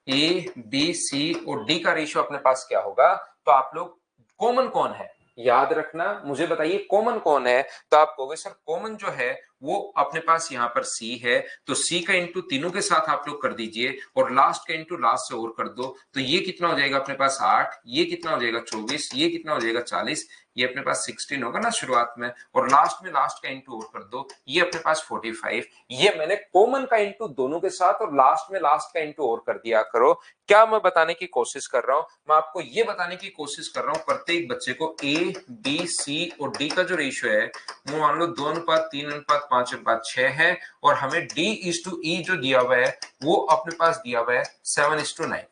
ए बी सी और डी का रेशियो अपने पास क्या होगा, तो आप लोग कॉमन कौन है याद रखना, मुझे बताइए कॉमन कौन है। तो आप कहोगे सर कॉमन जो है वो अपने पास यहाँ पर सी है, तो सी का इंटू तीनों के साथ आप लोग कर दीजिए और लास्ट का इंटू लास्ट से और कर दो, तो ये कितना हो जाएगा अपने पास 8, ये कितना हो जाएगा 24, ये कितना हो जाएगा 40, ये अपने पास 16 होगा ना शुरुआत में, और लास्ट में लास्ट का इंटू और कर दो, ये अपने पास 45। ये मैंने कॉमन का इंटू दोनों के साथ और लास्ट में लास्ट का इंटू और कर दिया करो। क्या मैं बताने की कोशिश कर रहा हूं, मैं आपको ये बताने की कोशिश कर रहा हूं प्रत्येक बच्चे को ए बी सी और डी का जो रेशियो है वो मान लो 2:3:5:6 है, और हमें D/E जो दिया हुआ है वो अपने पास दिया हुआ है 7:9।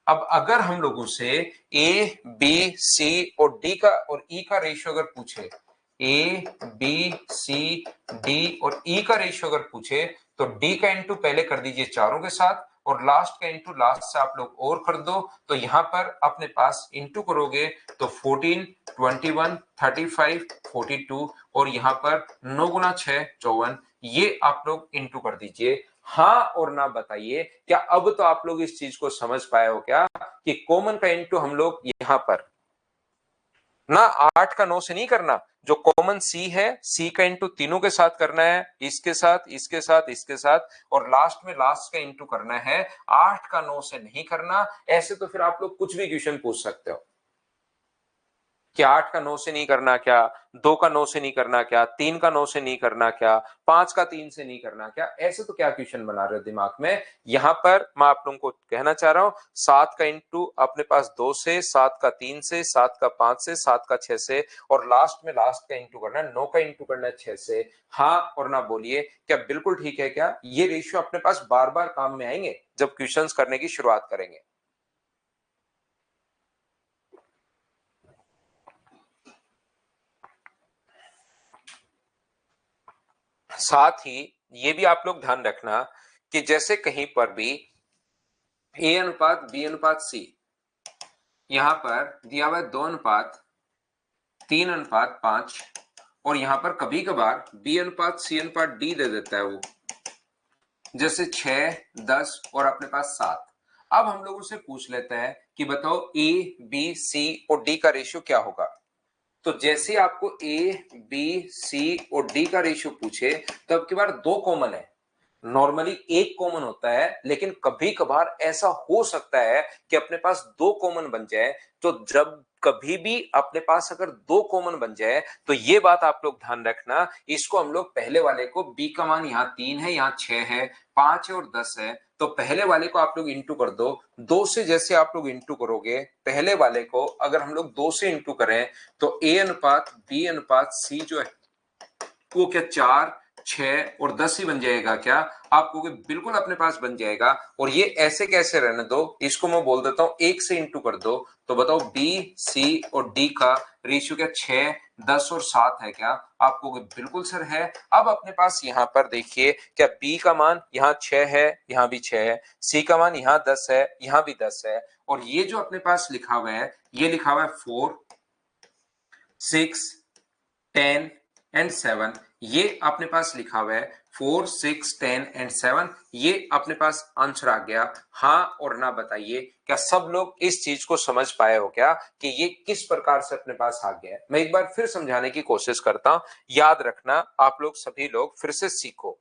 अब अगर हम लोगों से ए बी सी और डी का और ई का रेशियो अगर पूछे, ए बी सी डी और ई का रेशियो अगर पूछे, तो डी का इंटू पहले कर दीजिए चारों के साथ और लास्ट का इंटू लास्ट से आप लोग और कर दो, तो यहां पर अपने पास इंटू करोगे तो 14, 21, 35, 42 और यहां पर 9 गुना 6 54, ये आप लोग इंटू कर दीजिए। हाँ और ना बताइए, क्या अब तो आप लोग इस चीज को समझ पाए हो क्या कि कॉमन का इंटू हम लोग यहां पर ना 8 का 9 से नहीं करना, जो कॉमन सी है सी का इंटू तीनों के साथ करना है, इसके साथ इसके साथ इसके साथ, और लास्ट में लास्ट का इंटू करना है, 8 का 9 से नहीं करना। ऐसे तो फिर आप लोग कुछ भी क्वेश्चन पूछ सकते हो कि 8 का 9 से नहीं करना क्या, 2 का 9 से नहीं करना क्या, 3 का 9 से नहीं करना क्या, 5 का 3 से नहीं करना क्या, ऐसे तो क्या क्वेश्चन बना रहे हो दिमाग में। यहां पर मैं आप लोगों को कहना चाह रहा हूं 7 का इंटू अपने पास 2 से, 7 का 3 से, 7 का 5 से, 7 का 6 से, और लास्ट में लास्ट का इंटू करना है, 9 का इंटू करना है 6 से। हाँ और ना बोलिए, क्या बिल्कुल ठीक है क्या, ये रेशियो अपने पास बार बार काम में आएंगे जब क्वेश्चंस करने की शुरुआत करेंगे। साथ ही ये भी आप लोग ध्यान रखना कि जैसे कहीं पर भी ए अनुपात बी अनुपात सी यहां पर दिया हुआ है 2:3:5, और यहां पर कभी कभार बी अनुपात सी अनुपात डी दे देता है वो, जैसे 6, 10 और अपने पास 7। अब हम लोगों से पूछ लेता है कि बताओ ए बी सी और डी का रेशियो क्या होगा। तो जैसे आपको ए बी सी और डी का रेशियो पूछे तो अब की बार दो कॉमन है, नॉर्मली एक कॉमन होता है, लेकिन कभी कभार ऐसा हो सकता है कि अपने पास दो कॉमन बन जाए। तो जब कभी भी अपने पास अगर दो कॉमन बन जाए तो ये बात आप लोग ध्यान रखना, इसको हम लोग पहले वाले को बी का मान यहाँ 3 है, यहाँ 6 है, 5 है और 10 है, तो पहले वाले को आप लोग इंटू कर दो। 2 से जैसे आप लोग इंटू करोगे पहले वाले को, अगर हम लोग 2 से इंटू करें तो ए अनुपात बी अनुपात सी जो है वो क्या 4, 6 और 10 ही बन जाएगा क्या, आपको बिल्कुल अपने पास बन जाएगा। और ये ऐसे कैसे रहने दो, इसको मैं बोल देता हूं 1 से इंटू कर दो, तो बताओ बी सी और डी का रेशियो क्या 6, 10 और 7 है क्या, आपको बिल्कुल सर है। अब अपने पास यहाँ पर देखिए क्या बी का मान यहाँ 6 है, यहाँ भी 6 है, सी का मान यहाँ 10 है, यहाँ भी 10 है, और ये जो अपने पास लिखा हुआ है ये लिखा हुआ है 4, 6, 10 एंड 7, ये अपने पास लिखा हुआ है 4, 6, 10 एंड 7, ये अपने पास आंसर आ गया। हाँ और ना बताइए, क्या सब लोग इस चीज को समझ पाए हो क्या कि ये किस प्रकार से अपने पास आ गया है। मैं एक बार फिर समझाने की कोशिश करता हूं, याद रखना आप लोग सभी लोग फिर से सीखो।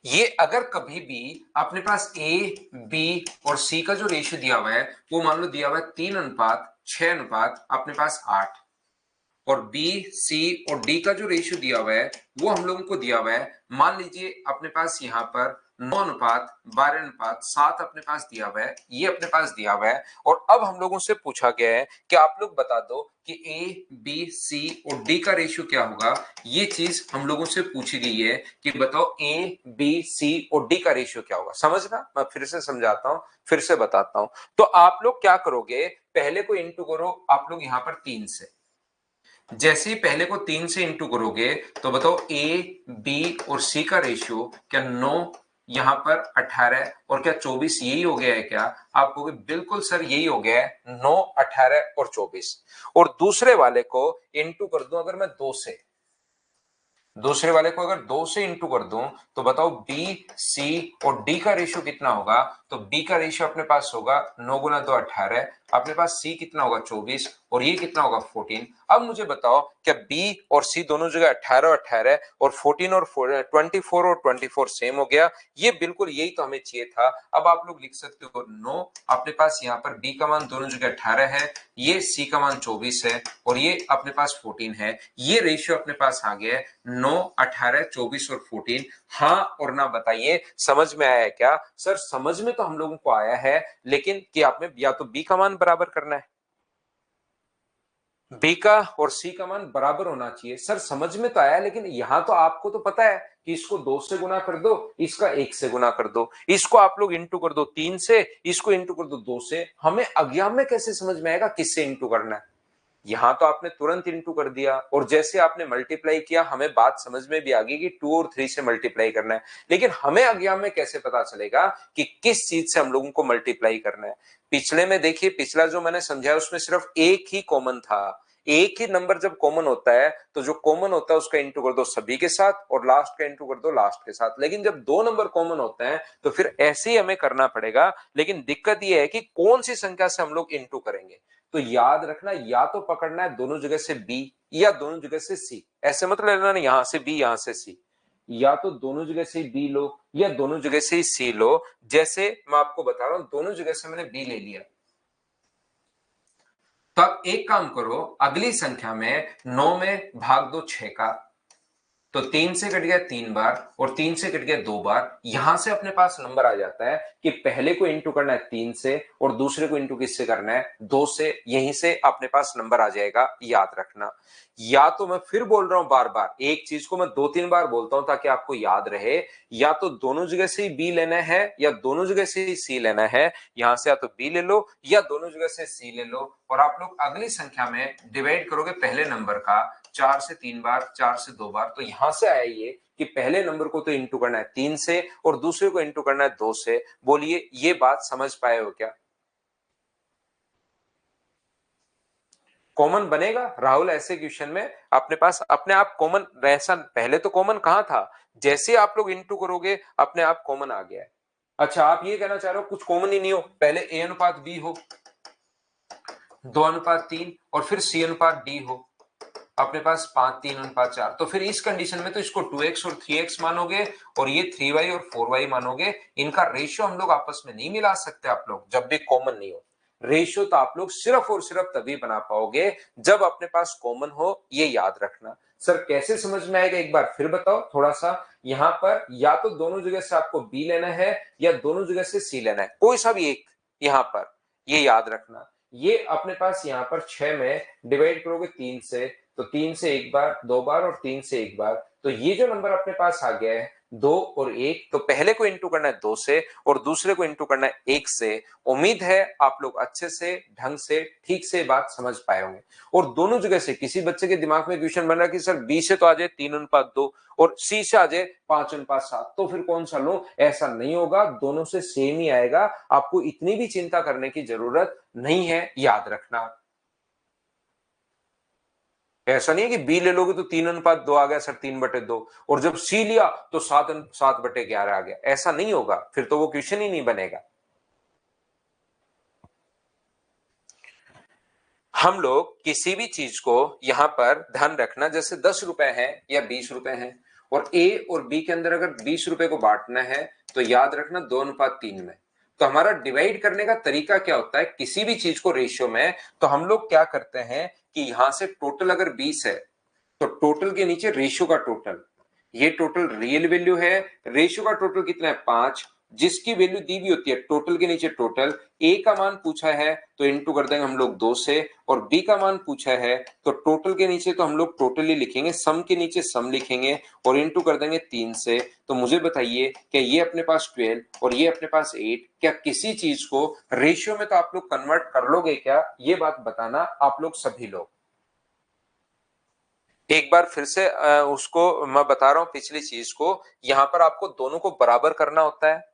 ये अगर कभी भी अपने पास ए बी और सी का जो रेशियो दिया हुआ है वो मान लो दिया हुआ है 3:6 अपने पास 8, और बी सी और डी का जो रेशियो दिया हुआ है वो हम लोगों को दिया हुआ है, मान लीजिए अपने पास यहाँ पर 9:12:7 अपने पास दिया हुआ है, ये अपने पास दिया हुआ है। और अब हम लोगों से पूछा गया है कि आप लोग बता दो कि ए बी सी और डी का रेशियो क्या होगा। ये चीज हम लोगों से पूछी गई है कि बताओ ए बी सी और डी का रेशियो क्या होगा। समझना, मैं फिर से समझाता हूं, फिर से बताता हूं। तो आप लोग क्या करोगे, पहले को इंटू करो आप लोग यहाँ पर 3 से, जैसे ही पहले को 3 से इंटू करोगे तो बताओ ए बी और सी का रेशियो क्या 9, यहाँ पर 18 और क्या 24 यही हो गया है क्या? आप कहोगे बिल्कुल सर यही हो गया है, 9, 18 और 24। और दूसरे वाले को इंटू कर दूं अगर मैं 2 से, दूसरे वाले को अगर 2 से इंटू कर दूं तो बताओ बी, सी और डी का रेशियो कितना होगा? तो बी का रेशियो अपने पास होगा 9 गुना 2 18, अपने पास सी कितना होगा 24 और ये कितना होगा 14। अब मुझे बताओ क्या बी और सी दोनों जगह 18 और 18 और 14 और 24 और 24 सेम हो गया? ये बिल्कुल यही तो हमें चाहिए था। अब आप लोग लिख सकते हो 9, अपने पास यहाँ पर बी का मान दोनों जगह 18 है, ये सी का मान 24 है और ये अपने पास 14 है। ये रेशियो अपने पास आ गया है 9, 18, 24 और 14। हाँ और ना बताइए समझ में आया है क्या? सर समझ में तो हम लोगों को आया है, लेकिन कि आपने या तो बी का मान बराबर करना है, बी का और सी का मान बराबर होना चाहिए। सर समझ में तो आया, लेकिन यहां तो आपको तो पता है कि इसको 2 से गुना कर दो, इसका 1 से गुना कर दो, इसको आप लोग इंटू कर दो 3 से, इसको इंटू कर दो 2 से। हमें अज्ञान में कैसे समझ में आएगा किससे इंटू करना है? यहां तो आपने तुरंत इंटू कर दिया और जैसे आपने मल्टीप्लाई किया हमें बात समझ में भी आ गई कि 2 और 3 से मल्टीप्लाई करना है। लेकिन हमें अज्ञान में कैसे पता चलेगा कि किस चीज से हम लोगों को मल्टीप्लाई करना है? पिछले में देखिए, पिछला जो मैंने समझाया उसमें सिर्फ एक ही कॉमन था। एक ही नंबर जब कॉमन होता है तो जो कॉमन होता है उसका इंटू कर दो सभी के साथ और लास्ट का इंटू कर दो लास्ट के साथ। लेकिन जब दो नंबर कॉमन होते हैं तो फिर ऐसे ही हमें करना पड़ेगा। लेकिन दिक्कत यह है कि कौन सी संख्या से हम लोग इंटू करेंगे। तो याद रखना, या तो पकड़ना है दोनों जगह से बी या दोनों जगह से सी। ऐसे मत लेना ना यहां से बी यहां से सी, या तो दोनों जगह से बी लो या दोनों जगह से सी लो। जैसे मैं आपको बता रहा हूं, दोनों जगह से मैंने बी ले लिया, तो आप एक काम करो, अगली संख्या में 9 में भाग दो 6 का, तो 3 से कट गया 3 बार और 3 से कट गया 2 बार। यहां से अपने पास नंबर आ जाता है कि पहले को इंटू करना है 3 से और दूसरे को इंटू किससे करना है 2 से। यहीं से अपने पास नंबर आ जाएगा, याद रखना। या तो मैं फिर बोल रहा हूं बार बार, एक चीज को मैं 2-3 बार बोलता हूं ताकि आपको याद रहे, या तो दोनों जगह से ही बी लेना है या दोनों जगह से ही सी लेना है। यहां से या तो बी ले लो या दोनों जगह से सी ले लो और आप लोग अगली संख्या में डिवाइड करोगे पहले नंबर का 4 से 3 बार, 4 से 2 बार। तो यहां से आया ये कि पहले नंबर को तो इंटू करना है 3 से और दूसरे को इंटू करना है 2 से। बोलिए ये बात समझ पाए हो क्या? कॉमन बनेगा राहुल ऐसे क्वेश्चन में अपने पास अपने आप कॉमन? ऐसा पहले तो कॉमन कहां था, जैसे आप लोग इंटू करोगे अपने आप कॉमन आ गया है। अच्छा आप ये कहना चाह रहे हो कुछ कॉमन ही नहीं हो, पहले ए अनुपात बी हो, 2 अनुपात 3 और फिर सी अनुपात डी हो, अपने पास 5, 3 अनुपात 4। तो फिर इस कंडीशन में तो इसको 2x और 3x मानोगे और ये 3y और 4y मानोगे। इनका रेशियो हम लोग आपस में नहीं मिला सकते आप लोग जब भी कॉमन नहीं हो। रेशियो तो आप लोग सिर्फ और सिर्फ तभी बना पाओगे जब अपने पास कॉमन हो, ये याद रखना। सर कैसे समझ में आएगा एक बार फिर बताओ थोड़ा सा। यहां पर या तो दोनों जगह से आपको बी लेना है या दोनों जगह से सी लेना है, कोई सा भी एक। यहां पर ये याद रखना, ये अपने पास यहां पर 6 में डिवाइड करोगे 3 से, तो 3 से एक बार, 2 बार और 3 से एक बार। तो ये जो नंबर अपने पास आ गया है 2 और 1, तो पहले को इंटू करना है 2 से और दूसरे को इंटू करना है 1 से। उम्मीद है आप लोग अच्छे से ढंग से ठीक से बात समझ पाए होंगे। और दोनों जगह से किसी बच्चे के दिमाग में क्वेश्चन बन रहा है कि सर बी से तो आ जाए 3 अनुपात 2 और सी से आ जाए 5 अनुपात 7, तो फिर कौन सा लो? ऐसा नहीं होगा, दोनों से सेम ही आएगा। आपको इतनी भी चिंता करने की जरूरत नहीं है, याद रखना। ऐसा नहीं है कि बी ले लोगे तो 3 अनुपात 2 आ गया सर 3/2 और जब सी लिया तो 7/11 आ गया। ऐसा नहीं होगा, फिर तो वो क्वेश्चन ही नहीं बनेगा। हम लोग किसी भी चीज को यहां पर ध्यान रखना, जैसे 10 रुपए है या 20 रुपए है और ए और बी के अंदर अगर 20 रुपए को बांटना है तो याद रखना 2:3 में। तो हमारा डिवाइड करने का तरीका क्या होता है किसी भी चीज को रेशियो में? तो हम लोग क्या करते हैं कि यहां से टोटल अगर 20 है तो टोटल के नीचे रेशियो का टोटल, ये टोटल रियल वैल्यू है। रेशियो का टोटल कितना है 5, जिसकी वैल्यू दी हुई होती है टोटल के नीचे टोटल। ए का मान पूछा है तो इंटू कर देंगे हम लोग 2 से, और बी का मान पूछा है तो टोटल के नीचे तो हम लोग टोटली लिखेंगे, सम के नीचे सम लिखेंगे और इंटू कर देंगे 3 से। तो मुझे बताइए क्या ये अपने पास 12 और ये अपने पास 8, क्या किसी चीज को रेशियो में तो आप लोग कन्वर्ट कर लोगे क्या? ये बात बताना आप लोग सभी लोग। एक बार फिर से उसको मैं बता रहा हूं पिछली चीज को, यहां पर आपको दोनों को बराबर करना होता है।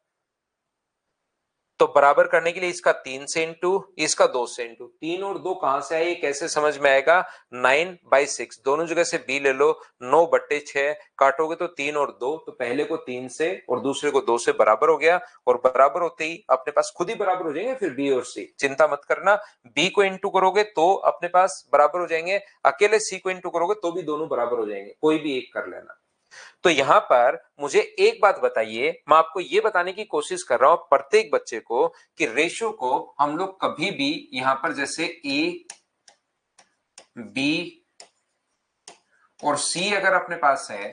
तो बराबर करने के लिए इसका 3 से इंटू, इसका 2 से इंटू। 3 और 2 कहां से आए, कैसे समझ में आएगा, 9/6, दोनों जगह से b ले लो, 9/6 काटोगे तो 3 और 2, तो पहले को 3 से और दूसरे को 2 से बराबर हो गया, और बराबर होते ही अपने पास खुद ही बराबर हो जाएंगे फिर b और c, चिंता मत करना। b को इंटू करोगे तो अपने पास बराबर हो जाएंगे, अकेले c को इंटू करोगे तो भी दोनों बराबर हो जाएंगे, कोई भी एक कर लेना। तो यहां पर मुझे एक बात बताइए, मैं आपको यह बताने की कोशिश कर रहा हूं प्रत्येक बच्चे को कि रेशियो को हम लोग कभी भी यहां पर जैसे ए बी और सी अगर अपने पास है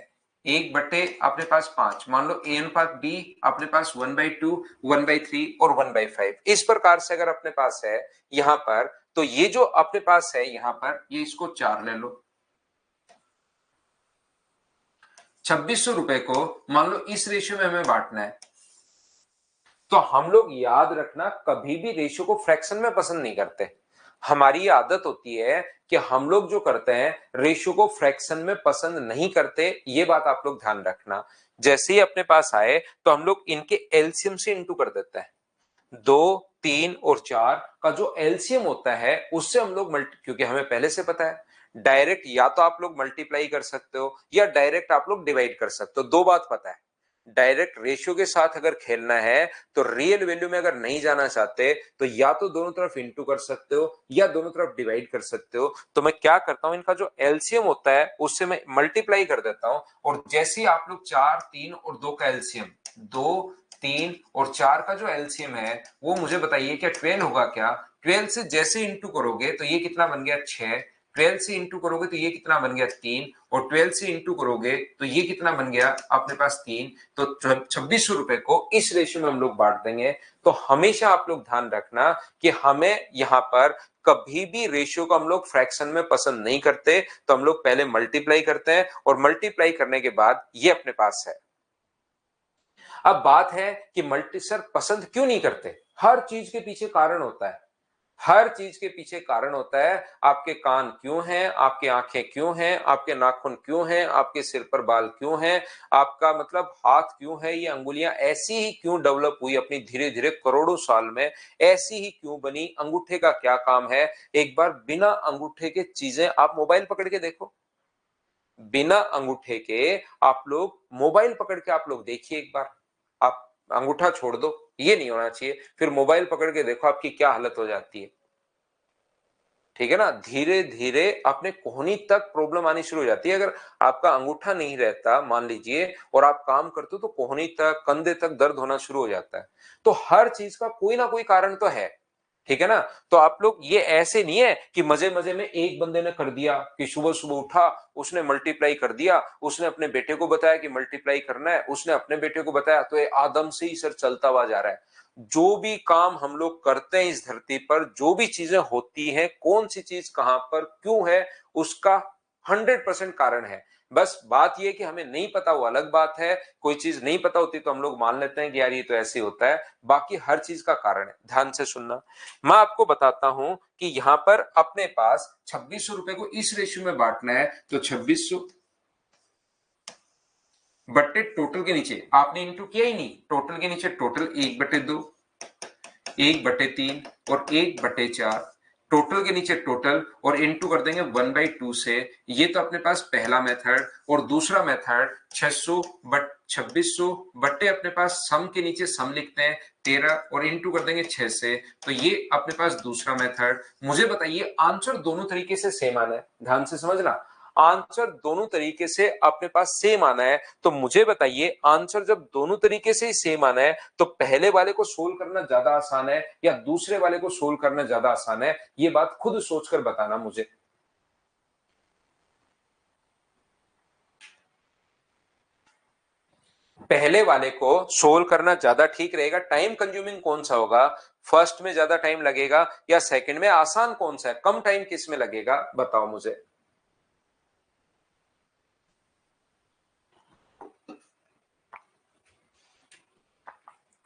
1/अपने पास 5, मान लो ए अनुपात बी अपने पास 1/2, 1/3 और 1/5, इस प्रकार से अगर अपने पास है यहां पर, तो ये जो अपने पास है यहां पर, ये इसको 4 ले लो। 2600 रुपए को मान लो इस रेशियो में हमें बांटना है। तो हम लोग याद रखना, कभी भी रेशियो को फ्रैक्शन में पसंद नहीं करते। हमारी आदत होती है कि हम लोग जो करते हैं रेशियो को फ्रैक्शन में पसंद नहीं करते, ये बात आप लोग ध्यान रखना। जैसे ही अपने पास आए तो हम लोग इनके एलसीएम से इंटू कर देते हैं। 2, 3 और 4 का जो एलसीएम होता है उससे हम लोग मल्टी, क्योंकि हमें पहले से पता है डायरेक्ट या तो आप लोग मल्टीप्लाई कर सकते हो या डायरेक्ट आप लोग डिवाइड कर सकते हो, दो बात पता है। डायरेक्ट रेशियो के साथ अगर खेलना है तो रियल वैल्यू में अगर नहीं जाना चाहते तो या तो दोनों तरफ इंटू कर सकते हो या दोनों तरफ डिवाइड कर सकते हो। तो मैं क्या करता हूं, इनका जो एलसीएम होता है उससे मैं मल्टीप्लाई कर देता हूं, और जैसे ही आप लोग 4, 3 और 2 का एलसीएम, 2, 3 और 4 का जो एलसीएम है वो मुझे बताइए क्या 12 होगा क्या। 12 से जैसे इंटू करोगे तो ये कितना बन गया 6, 12 से इंटू करोगे तो ये कितना बन गया 3, और 12 से इंटू करोगे तो ये कितना बन गया अपने पास 3। तो 2600 रुपए को इस रेशियो में हम लोग बांट देंगे। तो हमेशा आप लोग ध्यान रखना कि हमें यहां पर कभी भी रेशियो को हम लोग फ्रैक्शन में पसंद नहीं करते, तो हम लोग पहले मल्टीप्लाई करते हैं और मल्टीप्लाई करने के बाद ये अपने पास है। अब बात है कि मल्टी सर पसंद क्यों नहीं करते, हर चीज के पीछे कारण होता है। हर चीज के पीछे कारण होता है। आपके कान क्यों हैं, आपकी आंखें क्यों हैं, आपके नाखून क्यों हैं, आपके सिर पर बाल क्यों हैं, आपका मतलब हाथ क्यों है, ये अंगुलियां ऐसी ही क्यों डेवलप हुई अपनी धीरे धीरे करोड़ों साल में, ऐसी ही क्यों बनी, अंगूठे का क्या काम है। एक बार बिना अंगूठे के चीजें, आप मोबाइल पकड़ के देखो, बिना अंगूठे के आप लोग मोबाइल पकड़ के आप लोग देखिए एक बार, आप अंगूठा छोड़ दो, ये नहीं होना चाहिए, फिर मोबाइल पकड़ के देखो आपकी क्या हालत हो जाती है। ठीक है ना, धीरे धीरे अपने कोहनी तक प्रॉब्लम आनी शुरू हो जाती है। अगर आपका अंगूठा नहीं रहता मान लीजिए और आप काम करते हो तो कोहनी तक, कंधे तक दर्द होना शुरू हो जाता है। तो हर चीज का कोई ना कोई कारण तो है। ठीक है ना, तो आप लोग ये ऐसे नहीं है कि मजे मजे में एक बंदे ने कर दिया कि सुबह सुबह उठा, उसने मल्टीप्लाई कर दिया, उसने अपने बेटे को बताया कि मल्टीप्लाई करना है, उसने अपने बेटे को बताया, तो ये आदम से ही सर चलता हुआ जा रहा है। जो भी काम हम लोग करते हैं इस धरती पर, जो भी चीजें होती हैं, कौन सी चीज कहां पर क्यों है, उसका 100% कारण है। बस बात यह कि हमें नहीं पता वो अलग बात है, कोई चीज नहीं पता होती तो हम लोग मान लेते हैं कि यार ये तो ऐसे होता है, बाकी हर चीज का कारण है। ध्यान से सुनना, मैं आपको बताता हूं कि यहां पर अपने पास 2600 रुपए को इस रेशियो में बांटना है, तो 2600 बट्टे टोटल के नीचे आपने इंटू किया ही नहीं, टोटल के नीचे टोटल 1/2, 1/3 और 1/4, टोटल के नीचे टोटल और इनटू कर देंगे 1/2 से। ये तो अपने पास पहला मेथड, और दूसरा मेथड 2600 बट्टे अपने पास सम के नीचे सम लिखते हैं 13 और इनटू कर देंगे 6 से। तो ये अपने पास दूसरा मेथड। मुझे बताइए आंसर दोनों तरीके से सेम आना है, ध्यान से समझना, आंसर दोनों तरीके से अपने पास सेम आना है। तो मुझे बताइए आंसर जब दोनों तरीके से ही सेम आना है तो पहले वाले को सोल्व करना ज्यादा आसान है या दूसरे वाले को सोल्व करना ज्यादा आसान है, ये बात खुद सोचकर बताना मुझे। पहले वाले को सोल्व करना ज्यादा ठीक रहेगा, टाइम कंज्यूमिंग कौन सा होगा, फर्स्ट में ज्यादा टाइम लगेगा या सेकंड में, आसान कौन सा है, कम टाइम किस में लगेगा, बताओ मुझे।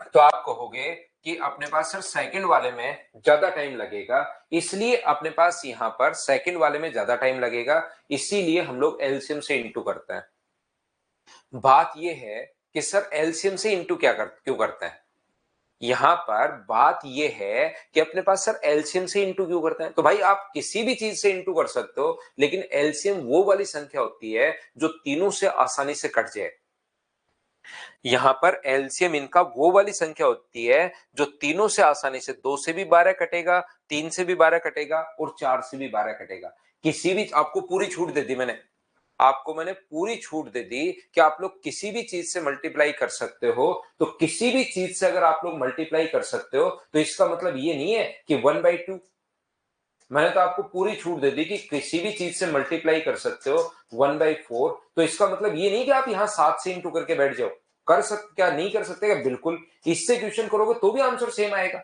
तो आपको कहोगे कि अपने पास सर सेकंड वाले में ज्यादा टाइम लगेगा, इसलिए अपने पास यहां पर सेकंड वाले में ज्यादा टाइम लगेगा, इसीलिए हम लोग एलसीएम से इंटू करते हैं। बात यह है कि सर एलसीएम से इंटू क्यों करते हैं? यहां पर बात यह है कि अपने पास सर एलसीएम से इंटू क्यों करते हैं? तो भाई आप किसी भी चीज से इंटू कर सकते हो, लेकिन एलसीएम वो वाली संख्या होती है जो तीनों से आसानी से कट जाए। यहां पर एलसीएम इनका वो वाली संख्या होती है जो तीनों से आसानी से, 2 से भी 12 कटेगा, 3 से भी 12 कटेगा और 4 से भी 12 कटेगा। किसी भी, आपको पूरी छूट दे दी मैंने पूरी छूट दे दी कि आप लोग किसी भी चीज से मल्टीप्लाई कर सकते हो। तो किसी भी चीज से अगर आप लोग मल्टीप्लाई कर सकते हो तो इसका मतलब ये नहीं है कि 1/2। मैंने तो आपको पूरी छूट दे दी कि किसी भी चीज से मल्टीप्लाई कर सकते हो 1/4। तो इसका मतलब ये नहीं कि आप यहां 7 से इंटू करके बैठ जाओ। कर सकते, क्या नहीं कर सकते? क्या बिल्कुल, इससे क्वेश्चन करोगे तो भी आंसर सेम आएगा।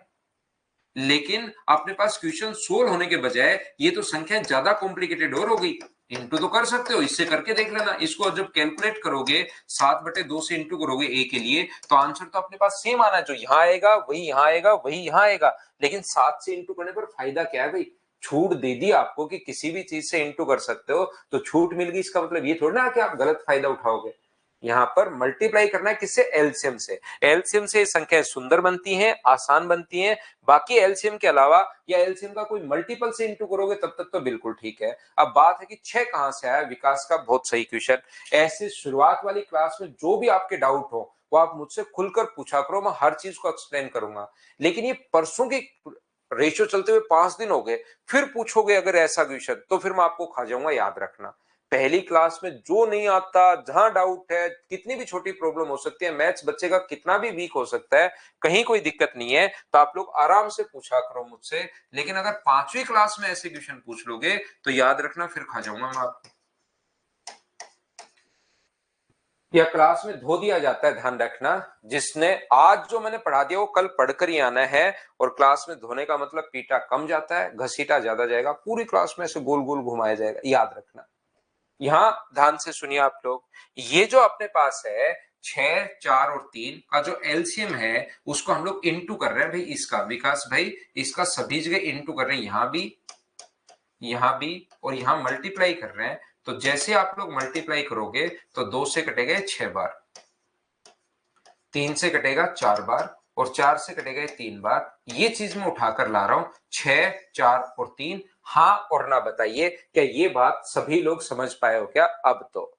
लेकिन अपने पास क्वेश्चन सोल्व होने के बजाय ये तो संख्या ज्यादा कॉम्प्लिकेटेड और हो गई। इंटू तो कर सकते हो, इससे करके देख लेना। इसको जब कैलकुलेट करोगे 7/2 से इंटू करोगे ए के लिए, तो आंसर तो अपने पास सेम आना है। जो यहां आएगा वही यहां आएगा, वही यहां आएगा। लेकिन 7 से इंटू करने पर फायदा क्या है भाई? छूट दे दी आपको कि किसी भी चीज से इंटू कर सकते हो, तो छूट मिल गई। इसका मतलब ये थोड़ा ना कि आप गलत फायदा उठाओगे। यहां पर मल्टीप्लाई करना है किससे? एलसीएम से। एलसीएम से संख्याएं सुंदर बनती हैं, आसान बनती हैं। बाकी एलसीएम के अलावा या एलसीएम का कोई मल्टीपल से इंटू करोगे तब तक तो बिल्कुल ठीक है। अब बात है कि 6 कहां से आया? विकास का बहुत सही क्वेश्चन। ऐसे शुरुआत वाली क्लास में जो भी आपके डाउट हो वो आप मुझसे खुलकर पूछा करो, मैं हर चीज को एक्सप्लेन करूंगा। लेकिन ये परसों की रेशियो चलते हुए 5 दिन हो गए, फिर पूछोगे अगर ऐसा क्वेश्चन तो फिर मैं आपको खा जाऊंगा, याद रखना। पहली क्लास में जो नहीं आता, जहां डाउट है, कितनी भी छोटी प्रॉब्लम हो सकती है, मैथ्स बच्चे का कितना भी वीक हो सकता है, कहीं कोई दिक्कत नहीं है, तो आप लोग आराम से पूछा करो मुझसे। लेकिन अगर 5वीं क्लास में ऐसे क्वेश्चन पूछ लोगे तो याद रखना फिर खा जाऊंगा मैं आपको। या क्लास में धो दिया जाता है, ध्यान रखना। जिसने आज जो मैंने पढ़ा दिया वो कल पढ़कर ही आना है। और क्लास में धोने का मतलब पीटा कम जाता है, घसीटा ज्यादा जाएगा। पूरी क्लास में ऐसे गोल गोल घुमाया जाएगा, याद रखना। यहां ध्यान से सुनिए आप लोग, ये जो अपने पास है 6, 4 और 3 का जो एलसीएम है उसको हम लोग इंटू कर रहे हैं भाई। इसका विकास भाई, इसका सभी जगह इंटू कर रहे हैं, यहां भी और यहां मल्टीप्लाई कर रहे हैं। तो जैसे आप लोग मल्टीप्लाई करोगे तो 2 से कटेगा 6 बार, 3 से कटेगा 4 बार और 4 से कटेगा 3 बार। ये चीज मैं उठाकर ला रहा हूं, 6, 4 और 3। हाँ और ना बताइए, क्या ये बात सभी लोग समझ पाए हो क्या अब? तो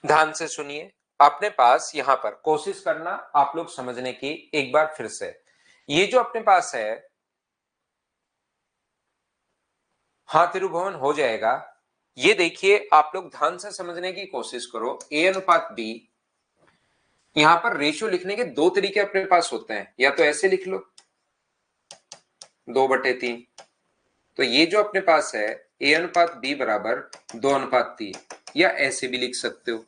ध्यान से सुनिए, अपने पास यहां पर कोशिश करना आप लोग समझने की एक बार फिर से। ये जो अपने पास है, हाँ तिरुभुवन हो जाएगा। ये देखिए, आप लोग ध्यान से समझने की कोशिश करो। ए अनुपात बी, यहां पर रेशियो लिखने के दो तरीके अपने पास होते हैं। या तो ऐसे लिख लो 2/3, तो ये जो अपने पास है ए अनुपात बी बराबर 2/3, या ऐसे भी लिख सकते हो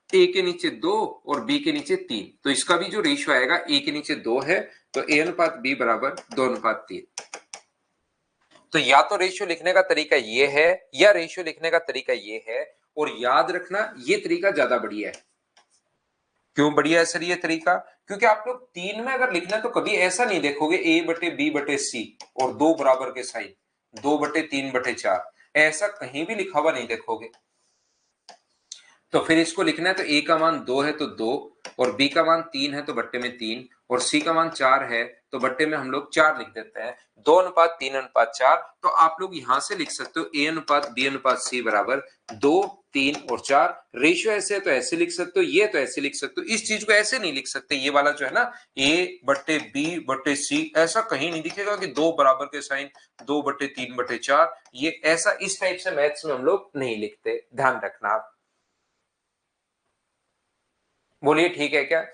ए के नीचे 2 और बी के नीचे 3। तो इसका भी जो रेशियो आएगा ए के नीचे 2 है, तो ए अनुपात बी बराबर 2/3। तो या तो रेशियो लिखने का तरीका ये है या रेशियो लिखने का तरीका ये है। और याद रखना ये तरीका ज्यादा बढ़िया है। क्यों बढ़िया है सर ये तरीका? क्योंकि आप लोग 3 में अगर लिखना तो कभी ऐसा नहीं देखोगे A/B/C और 2 बराबर के साइन 2/3/4, ऐसा कहीं भी लिखा हुआ नहीं देखोगे। तो फिर इसको लिखना है तो ए का मान 2 है तो 2, और बी का मान 3 है तो बट्टे में 3, और सी का मान 4 है तो बट्टे में हम लोग 4 लिख देते हैं। 2:3:4। तो आप लोग यहां से लिख सकते हो ए अनुपात बी अनुपात सी बराबर 2, 3 और 4। रेशियो ऐसे है तो ऐसे लिख सकते हो, ये तो ऐसे लिख सकते हो। इस चीज को ऐसे नहीं लिख सकते, ये वाला जो है ना A/B/C, ऐसा कहीं नहीं दिखेगा कि 2 बराबर के साइन 2/3/4। ये ऐसा इस टाइप से मैथ्स में हम लोग नहीं लिखते, ध्यान रखना आप। बोलिए ठीक है क्या?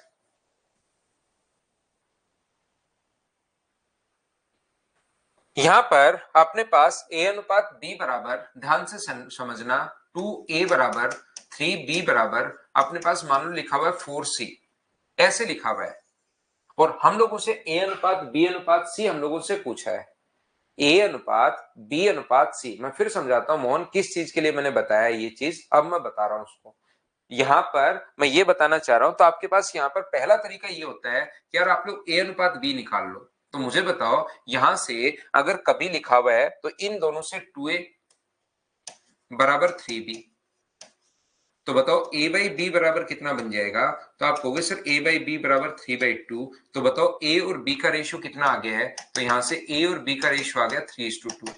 यहां पर अपने पास ए अनुपात बी बराबर, ध्यान से समझना, 2A बराबर 3B बराबर अपने पास मान लो लिखा हुआ है 4C, ऐसे लिखा हुआ है। और हम लोगों से ए अनुपात बी अनुपात सी हम लोगों से पूछा है। ए अनुपात बी अनुपात सी, मैं फिर समझाता हूं मोहन किस चीज के लिए मैंने बताया ये चीज, अब मैं बता रहा हूं उसको। यहां पर मैं ये बताना चाह रहा हूं, तो आपके पास यहां पर पहला तरीका ये होता है कि यार आप लोग ए अनुपात बी निकाल लो। तो मुझे बताओ यहां से अगर कभी लिखा हुआ है तो इन दोनों से 2a बराबर 3b, तो बताओ a बाई बी बराबर कितना बन जाएगा। तो आप कहोगे सर a बाई बी बराबर 3/2, तो बताओ a और b का रेशियो कितना आ गया है। तो यहां से a और b का रेशियो आ गया 3:2।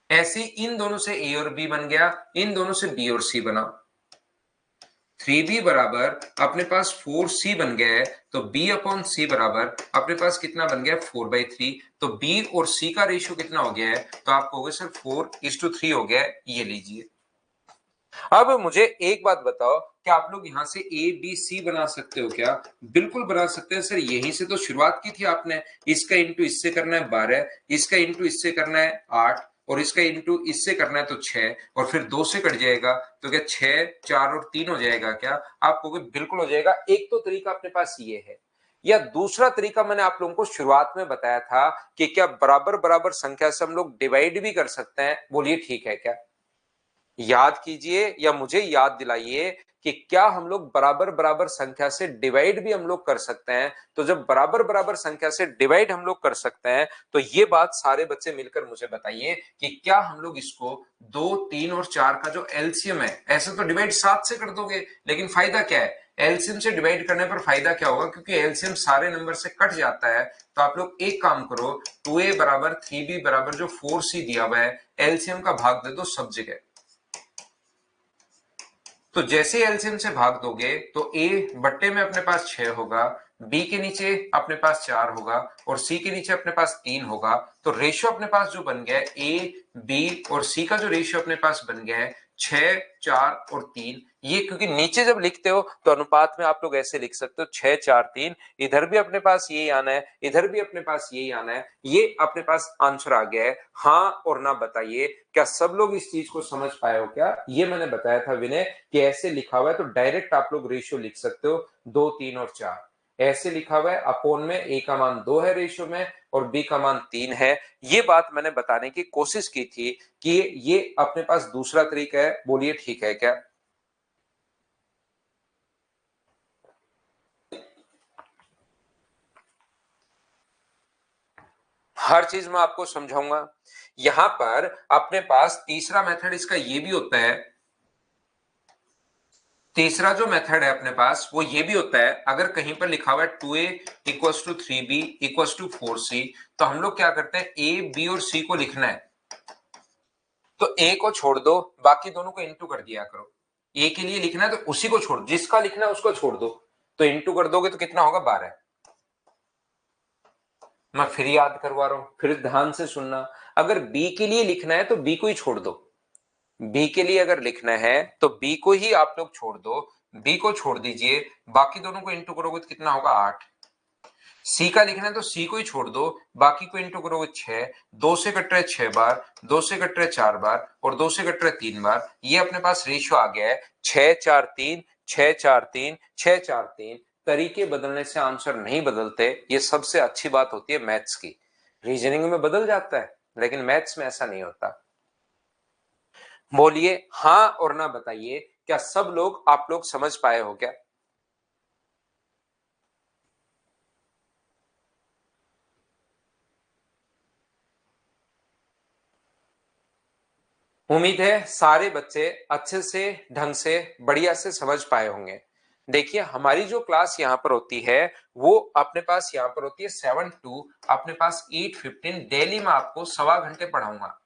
ऐसे इन दोनों से a और b बन गया, इन दोनों से b और c बना। 3b बराबर अपने पास 4c बन गया है, तो b अपॉन सी बराबर अपने पास कितना बन गया 4/3। तो b और c का रेशियो कितना हो गया है, तो आप कहोगे सर 4:3 हो गया है, ये लीजिए। अब मुझे एक बात बताओ, क्या आप लोग यहां से ए बी सी बना सकते हो क्या? बिल्कुल बना सकते हैं सर, यहीं से तो शुरुआत की थी आपने। इसका इंटू इससे करना है 12, इसका इंटू इससे करना है 8, और इसका इंटू इससे करना है तो 6, और फिर 2 से कट जाएगा तो क्या 6 4 और 3 हो जाएगा क्या? आप कहोगे बिल्कुल हो जाएगा। एक तो तरीका अपने पास ये है, या दूसरा तरीका मैंने आप लोगों को शुरुआत में बताया था कि क्या बराबर बराबर संख्या से हम लोग डिवाइड भी कर सकते हैं। बोलिए ठीक है क्या? याद कीजिए या मुझे याद दिलाइए कि क्या हम लोग बराबर बराबर संख्या से डिवाइड भी हम लोग कर सकते हैं। तो जब बराबर बराबर संख्या से डिवाइड हम लोग कर सकते हैं, तो ये बात सारे बच्चे मिलकर मुझे बताइए कि क्या हम लोग इसको 2 3 और 4 का जो एलसीएम है, ऐसे तो डिवाइड 7 से कर दोगे, लेकिन फायदा क्या है एलसीएम से डिवाइड करने पर? फायदा क्या होगा, क्योंकि एलसीएम सारे नंबर से कट जाता है। तो आप लोग एक काम करो, 2a बराबर 3b बराबर जो 4c दिया हुआ है, एलसीएम का भाग दे दो सब जगह। तो जैसे एलसीएम से भाग दोगे तो a बट्टे में अपने पास 6 होगा, b के नीचे अपने पास 4 होगा, और c के नीचे अपने पास 3 होगा। तो रेशियो अपने पास जो बन गया है a b और c का जो रेशियो अपने पास बन गया है 6 4 और 3। ये क्योंकि नीचे जब लिखते हो तो अनुपात में आप लोग ऐसे लिख सकते हो 6 4 3, इधर भी अपने पास यही आना है, इधर भी अपने पास यही आना है। ये अपने पास आंसर आ गया है। हाँ और ना बताइए, क्या सब लोग इस चीज को समझ पाए हो क्या? ये मैंने बताया था विनय कि ऐसे लिखा हुआ है तो डायरेक्ट आप लोग रेशियो लिख सकते हो 2 3 और 4। ऐसे लिखा हुआ है अपोन में a का मान 2 है रेशियो में, और b का मान 3 है। ये बात मैंने बताने की कोशिश की थी कि ये अपने पास दूसरा तरीका है। बोलिए ठीक है क्या? हर चीज मैं आपको समझाऊंगा। यहां पर अपने पास तीसरा मेथड इसका ये भी होता है, तीसरा जो मेथड है अपने पास वो ये भी होता है, अगर कहीं पर लिखा हुआ है 2a equals to 3b equals to 4c, तो हम लोग क्या करते हैं a b और c को लिखना है तो a को छोड़ दो, बाकी दोनों को इंटू कर दिया करो। a के लिए लिखना है तो उसी को छोड़, जिसका लिखना है उसको छोड़ दो, तो इंटू कर दोगे तो कितना होगा 12। मैं फिर याद करवा रहा हूं, फिर ध्यान से सुनना। अगर b के लिए लिखना है तो b को ही छोड़ दो, बी के लिए अगर लिखना है तो बी को ही आप लोग छोड़ दो, बी को छोड़ दीजिए, बाकी दोनों को इंटू करोगे तो कितना होगा 8। सी का लिखना है तो सी को ही छोड़ दो, बाकी को इंटू करोगे 6, 2 से कट रहे 6 बार, 2 से कट रहे 4 बार, और 2 से कट रहे 3 बार। ये अपने पास रेशियो आ गया है 6 4 3 6 4 3 6 4 3। तरीके बदलने से आंसर नहीं बदलते, ये सबसे अच्छी बात होती है मैथ्स की। रीजनिंग में बदल जाता है लेकिन मैथ्स में ऐसा नहीं होता। बोलिए हाँ और ना बताइए, क्या सब लोग आप लोग समझ पाए हो क्या? उम्मीद है सारे बच्चे अच्छे से ढंग से बढ़िया से समझ पाए होंगे। देखिए हमारी जो क्लास यहाँ पर होती है वो अपने पास यहाँ पर होती है 7 to अपने पास 8:15। डेली मैं आपको सवा घंटे पढ़ाऊंगा।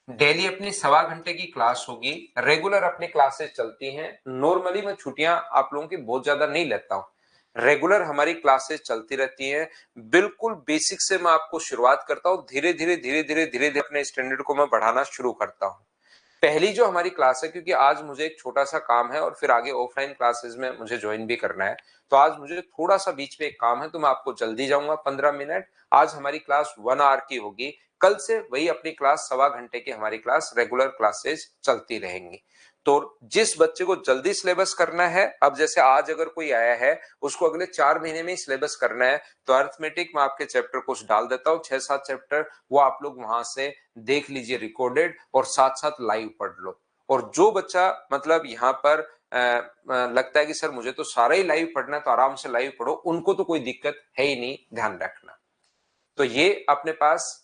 डेली अपनी सवा घंटे की क्लास होगी, रेगुलर अपनी क्लासेस चलती हैं। नॉर्मली मैं छुट्टियां आप लोगों की बहुत ज्यादा नहीं लेता हूं, रेगुलर हमारी क्लासेस चलती रहती हैं। बिल्कुल बेसिक से मैं आपको शुरुआत करता हूं, धीरे धीरे धीरे धीरे धीरे धीरे अपने स्टैंडर्ड को मैं बढ़ाना शुरू करता हूं। पहली जो हमारी क्लास है, क्योंकि आज मुझे एक छोटा सा काम है और फिर आगे ऑफलाइन क्लासेस में मुझे ज्वाइन भी करना है, तो आज मुझे थोड़ा सा बीच में एक काम है, तो मैं आपको जल्दी जाऊंगा 15 मिनट। आज हमारी क्लास 1 आवर की होगी, कल से वही अपनी क्लास सवा घंटे की हमारी क्लास रेगुलर क्लासेस चलती रहेंगी। तो जिस बच्चे को जल्दी सिलेबस करना है, अब जैसे आज अगर कोई आया है उसको अगले 4 महीने में ही सिलेबस करना है, तो अरिथमेटिक में आपके चैप्टर कुछ डाल देता हूं, 6-7 चैप्टर, वो आप लोग वहां से देख लीजिए रिकॉर्डेड और साथ साथ लाइव पढ़ लो। और जो बच्चा मतलब यहाँ पर लगता है कि सर मुझे तो सारा ही लाइव पढ़ना है, तो आराम से लाइव पढ़ो, उनको तो कोई दिक्कत है ही नहीं, ध्यान रखना। तो ये अपने पास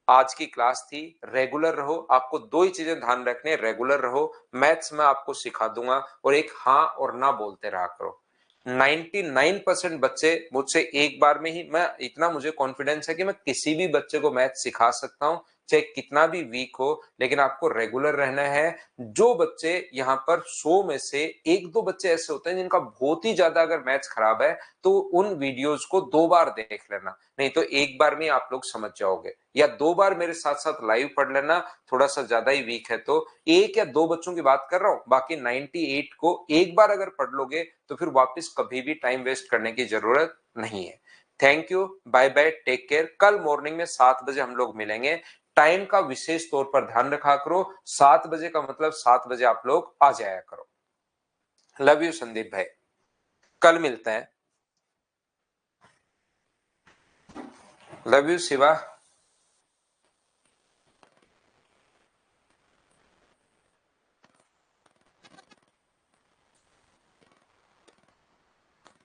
आज की क्लास थी। रेगुलर रहो, आपको 2 ही चीजें ध्यान रखने, रेगुलर रहो, मैथ्स में आपको सिखा दूंगा, और एक हाँ और ना बोलते रहा करो। 99% बच्चे मुझसे एक बार में ही, मैं इतना मुझे कॉन्फिडेंस है कि मैं किसी भी बच्चे को मैथ सिखा सकता हूं, चाहे कितना भी वीक हो, लेकिन आपको रेगुलर रहना है। जो बच्चे यहाँ पर 100 में से 1-2 बच्चे ऐसे होते हैं जिनका बहुत ही ज्यादा अगर मैथ्स खराब है, तो उन वीडियोस को 2 बार देख लेना, नहीं तो एक बार में आप लोग समझ जाओगे, या 2 बार मेरे साथ साथ लाइव पढ़ लेना, थोड़ा सा ज्यादा ही वीक है तो। 1 या 2 बच्चों की बात कर रहा हूं, बाकी 98 को एक बार अगर पढ़ लोगे तो फिर वापस कभी भी टाइम वेस्ट करने की जरूरत नहीं है। Thank you, bye bye, take care. कल मॉर्निंग में 7 बजे हम लोग मिलेंगे। टाइम का विशेष तौर पर ध्यान रखा करो, 7 बजे का मतलब 7 बजे आप लोग आ जाया करो। लव यू संदीप भाई, कल मिलते हैं। Love you Shiva.